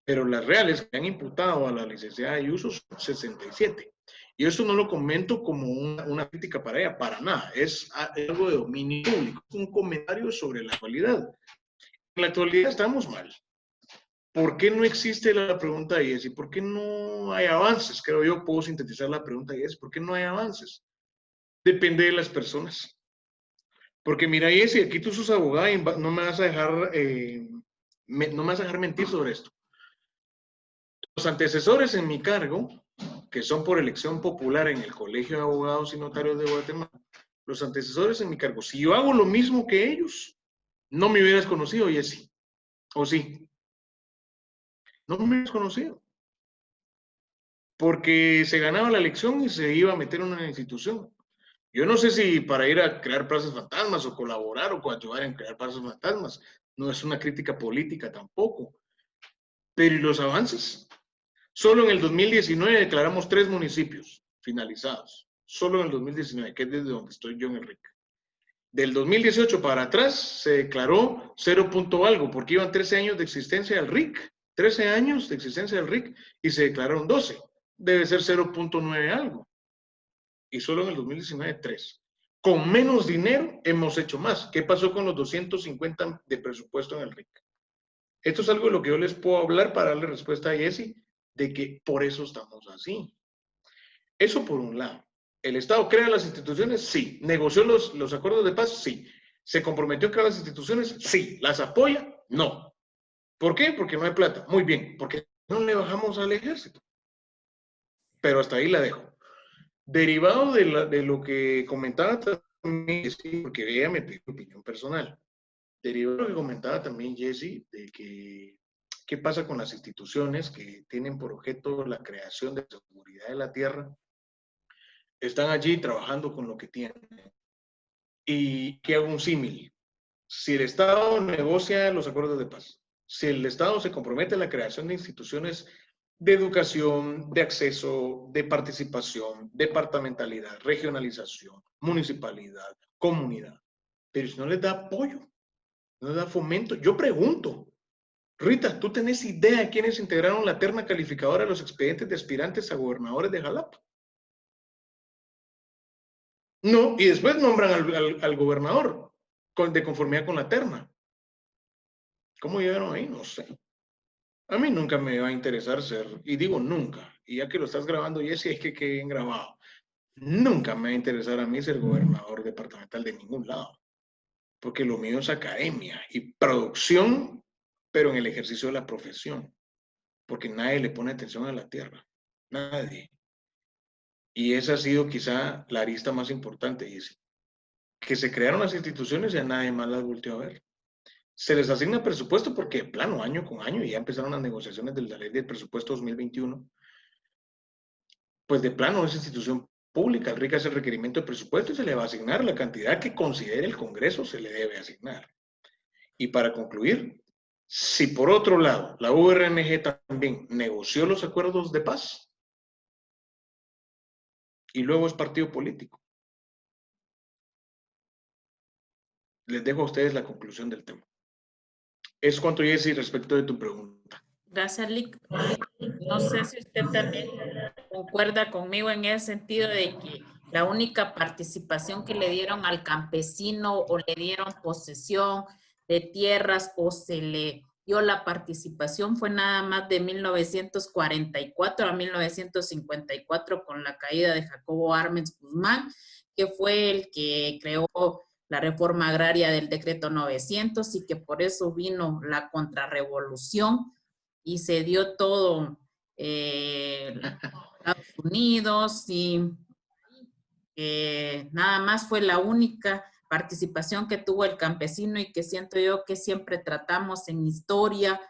Speaker 3: pero las reales que han imputado a la licenciada Ayuso son 67. Y eso no lo comento como una crítica para ella, para nada. Es algo de dominio público, es un comentario sobre la actualidad. En la actualidad estamos mal. ¿Por qué no existe la pregunta de Jesse? ¿Por qué no hay avances? Creo yo puedo sintetizar la pregunta de Jesse. ¿Por qué no hay avances? Depende de las personas. Porque mira, Jessy, aquí tú sos abogada y no me vas a dejar, no me vas a dejar mentir sobre esto. Los antecesores en mi cargo, que son por elección popular en el Colegio de Abogados y Notarios de Guatemala, los antecesores en mi cargo, si yo hago lo mismo que ellos, no me hubieras conocido, Jessy. ¿O sí? No me hubieras conocido. Porque se ganaba la elección y se iba a meter en una institución. Yo no sé si para ir a crear plazas fantasmas o colaborar o coadyuvar en crear plazas fantasmas. No es una crítica política tampoco. Pero ¿y los avances? Solo en el 2019 declaramos 3 municipios finalizados. Solo en el 2019, que es desde donde estoy yo en el RIC. Del 2018 para atrás se declaró 0 punto algo, porque iban 13 años de existencia del RIC. 13 años de existencia del RIC y se declararon 12. Debe ser 0.9 algo. Y solo en el 2019, 3. Con menos dinero hemos hecho más. ¿Qué pasó con los 250 de presupuesto en el RIC? Esto es algo de lo que yo les puedo hablar para darle respuesta a Jessy, de que por eso estamos así. Eso por un lado. ¿El Estado crea las instituciones? Sí. ¿Negoció los acuerdos de paz? Sí. ¿Se comprometió a crear las instituciones? Sí. ¿Las apoya? No. ¿Por qué? Porque no hay plata. Muy bien. Porque no le bajamos al ejército. Pero hasta ahí la dejo. Derivado de lo que comentaba también, porque ella me pidió opinión personal. Derivado de lo que comentaba también Jessy, de que qué pasa con las instituciones que tienen por objeto la creación de seguridad de la tierra. Están allí trabajando con lo que tienen. Y que hago un símil. Si el Estado negocia los acuerdos de paz, si el Estado se compromete a la creación de instituciones de educación, de acceso, de participación, departamentalidad, regionalización, municipalidad, comunidad, pero si no les da apoyo, no les da fomento, yo pregunto, Rita, ¿tú tenés idea de quiénes integraron la terna calificadora de los expedientes de aspirantes a gobernadores de Jalapa? No, y después nombran al gobernador de conformidad con la terna. ¿Cómo llegaron ahí? No sé. A mí nunca me va a interesar ser, y digo nunca, y ya que lo estás grabando, Jessy, es que quede bien grabado. Nunca me va a interesar a mí ser gobernador departamental de ningún lado, porque lo mío es academia y producción, pero en el ejercicio de la profesión, porque nadie le pone atención a la tierra, nadie. Y esa ha sido quizá la arista más importante, Jessy, que se crearon las instituciones y a nadie más las volteó a ver. Se les asigna presupuesto porque, de plano, año con año, y ya empezaron las negociaciones de la ley del presupuesto 2021, pues de plano es institución pública, el RIC hace el requerimiento de presupuesto y se le va a asignar la cantidad que considere el Congreso se le debe asignar. Y para concluir, si por otro lado la URNG también negoció los acuerdos de paz y luego es partido político, les dejo a ustedes la conclusión del tema. Es cuanto, Jessy, respecto de tu pregunta.
Speaker 4: Gracias, Lick. No sé si usted también concuerda conmigo en ese sentido de que la única participación que le dieron al campesino o le dieron posesión de tierras o se le dio la participación fue nada más de 1944 a 1954 con la caída de Jacobo Arbenz Guzmán, que fue el que creó la reforma agraria del decreto 900 y que por eso vino la contrarrevolución y se dio todo Estados Unidos y nada más fue la única participación que tuvo el campesino y que siento yo que siempre tratamos en historia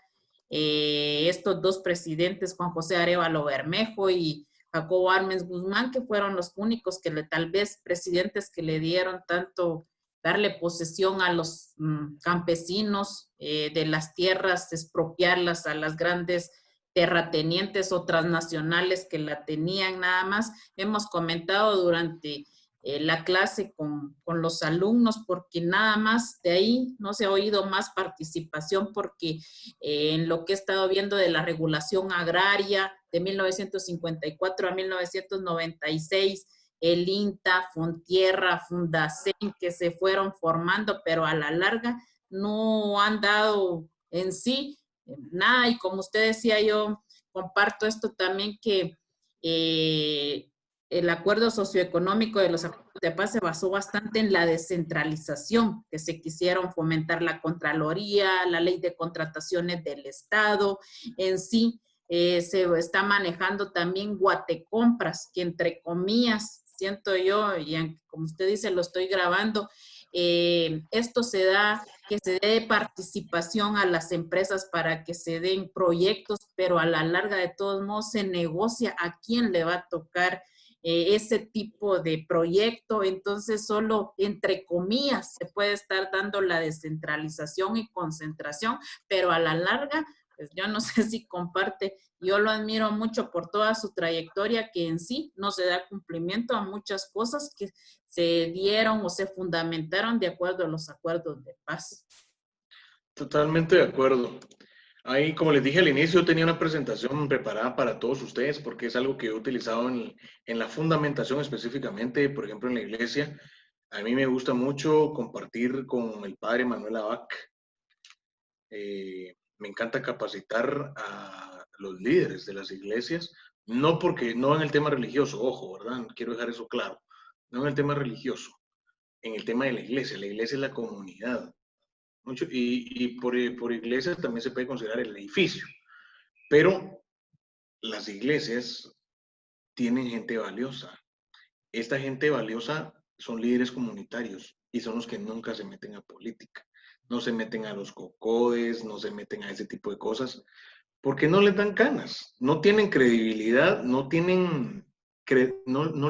Speaker 4: estos dos presidentes, Juan José Arévalo Bermejo y Jacobo Arbenz Guzmán, que fueron los únicos que tal vez presidentes que le dieron tanto darle posesión a los campesinos de las tierras, expropiarlas a las grandes terratenientes o transnacionales que la tenían nada más. Hemos comentado durante la clase con los alumnos porque nada más de ahí no se ha oído más participación porque en lo que he estado viendo de la regulación agraria de 1954 a 1996, el INTA, Fontierra, Fundacen, que se fueron formando, pero a la larga no han dado en sí nada. Y como usted decía, yo comparto esto también que el acuerdo socioeconómico de los acuerdos de paz se basó bastante en la descentralización, que se quisieron fomentar la Contraloría, la ley de contrataciones del Estado en sí. Se está manejando también Guatecompras, que entre comillas, siento yo, y como usted dice, lo estoy grabando, esto se da, que se dé participación a las empresas para que se den proyectos, pero a la larga de todos modos se negocia a quién le va a tocar ese tipo de proyecto. Entonces solo entre comillas se puede estar dando la descentralización y concentración, pero a la larga, pues yo no sé si comparte, yo lo admiro mucho por toda su trayectoria, que en sí no se da cumplimiento a muchas cosas que se dieron o se fundamentaron de acuerdo a los acuerdos de paz.
Speaker 3: Totalmente de acuerdo. Ahí, como les dije al inicio, tenía una presentación preparada para todos ustedes porque es algo que he utilizado en la fundamentación específicamente, por ejemplo, en la iglesia. A mí me gusta mucho compartir con el padre Manuel Abac. Me encanta capacitar a los líderes de las iglesias, no en el tema religioso, ojo, ¿verdad? Quiero dejar eso claro. No en el tema religioso, en el tema de la iglesia. La iglesia es la comunidad. Y por iglesia también se puede considerar el edificio. Pero las iglesias tienen gente valiosa. Esta gente valiosa son líderes comunitarios y son los que nunca se meten a política. No se meten a los cocodes, no se meten a ese tipo de cosas, porque no les dan ganas, no tienen credibilidad, no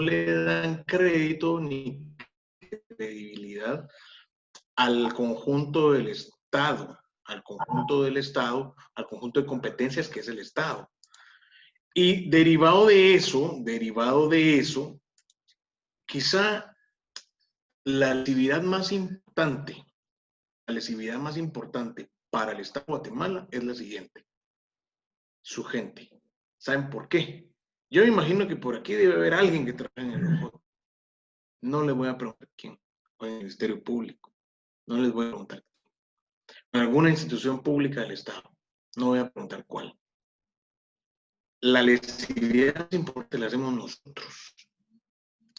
Speaker 3: le dan crédito ni credibilidad al conjunto del Estado, al conjunto de competencias que es el Estado. Y derivado de eso, quizá la actividad más importante para el Estado de Guatemala es la siguiente: su gente. ¿Saben por qué? Yo me imagino que por aquí debe haber alguien que trabaja en el OJJ. No les voy a preguntar quién, o en el Ministerio Público. No les voy a preguntar quién. En alguna institución pública del Estado. No voy a preguntar cuál. La lesividad más importante la hacemos nosotros.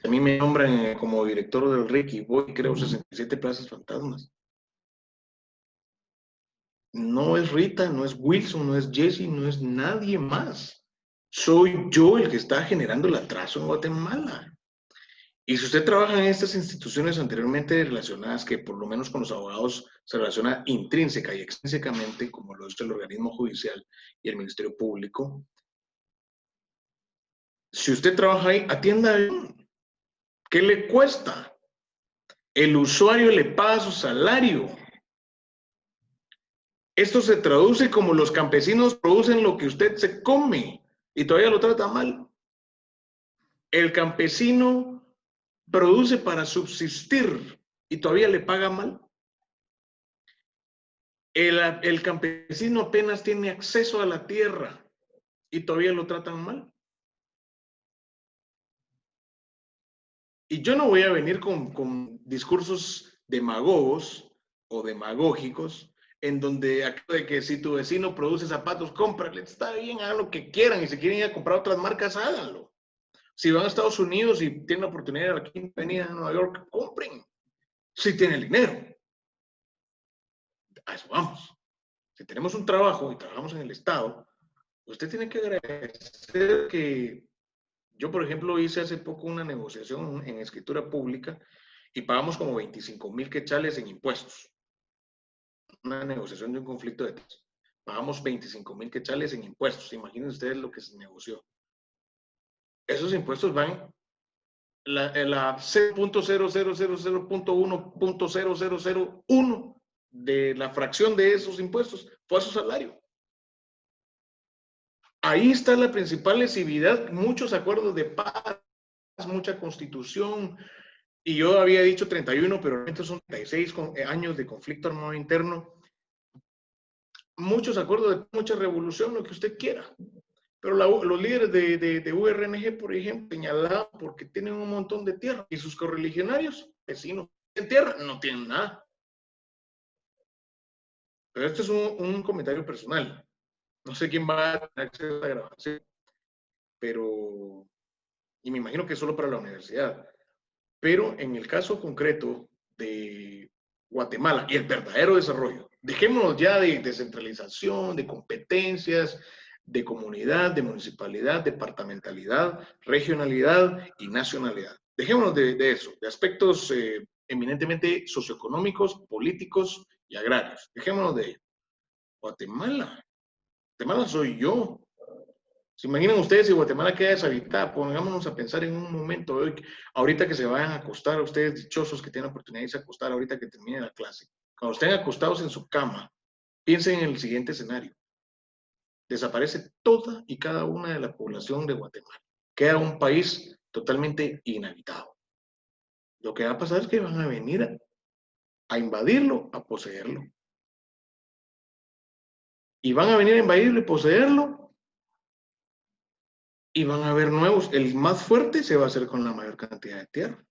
Speaker 3: A mí me nombran como director del RIC y voy, creo, 67 plazas fantasmas. No es Rita, no es Wilson, no es Jesse, no es nadie más. Soy yo el que está generando el atraso en Guatemala. Y si usted trabaja en estas instituciones anteriormente relacionadas, que por lo menos con los abogados se relaciona intrínseca y extrínsecamente, como lo es el organismo judicial y el Ministerio Público, si usted trabaja ahí, atienda bien. ¿Qué le cuesta? El usuario le paga su salario. Esto se traduce como los campesinos producen lo que usted se come y todavía lo trata mal. El campesino produce para subsistir y todavía le paga mal. El campesino apenas tiene acceso a la tierra y todavía lo tratan mal. Y yo no voy a venir con discursos demagogos o demagógicos en donde de que si tu vecino produce zapatos, cómprale, está bien, hagan lo que quieran, y si quieren ir a comprar otras marcas, háganlo. Si van a Estados Unidos y tienen la oportunidad de aquí venir a Nueva York, compren, si tienen dinero. A eso vamos. Si tenemos un trabajo y trabajamos en el Estado, usted tiene que agradecer que yo, por ejemplo, hice hace poco una negociación en escritura pública y pagamos como 25,000 quetzales en impuestos. Una negociación de un conflicto de tierras. Pagamos 25,000 quetzales en impuestos. Imaginen ustedes lo que se negoció. Esos impuestos van la 0.0000.1.0001 de la fracción de esos impuestos fue a su salario. Ahí está la principal lesividad, muchos acuerdos de paz, mucha constitución, y yo había dicho 31, pero realmente son 36 años de conflicto armado interno. Muchos acuerdos de mucha revolución, lo que usted quiera. Pero los líderes de URNG, por ejemplo, señalaban porque tienen un montón de tierra y sus correligionarios, vecinos en tierra, no tienen nada. Pero esto es un comentario personal. No sé quién va a tener acceso a la grabación, pero y me imagino que es solo para la universidad. Pero en el caso concreto de Guatemala y el verdadero desarrollo, dejémonos ya de descentralización, de competencias, de comunidad, de municipalidad, departamentalidad, regionalidad y nacionalidad. Dejémonos de eso, de aspectos eminentemente socioeconómicos, políticos y agrarios. Dejémonos de ello. Guatemala soy yo. ¿Se imaginan ustedes si Guatemala queda deshabitada? Pongámonos a pensar en un momento, ahorita que se vayan a acostar, ustedes dichosos que tienen la oportunidad de irse a acostar ahorita que termine la clase. Cuando estén acostados en su cama, piensen en el siguiente escenario. Desaparece toda y cada una de la población de Guatemala. Queda un país totalmente inhabitado. Lo que va a pasar es que van a venir a invadirlo, a poseerlo. Y van a venir a invadirlo y poseerlo. Y van a haber nuevos. El más fuerte se va a hacer con la mayor cantidad de tierra.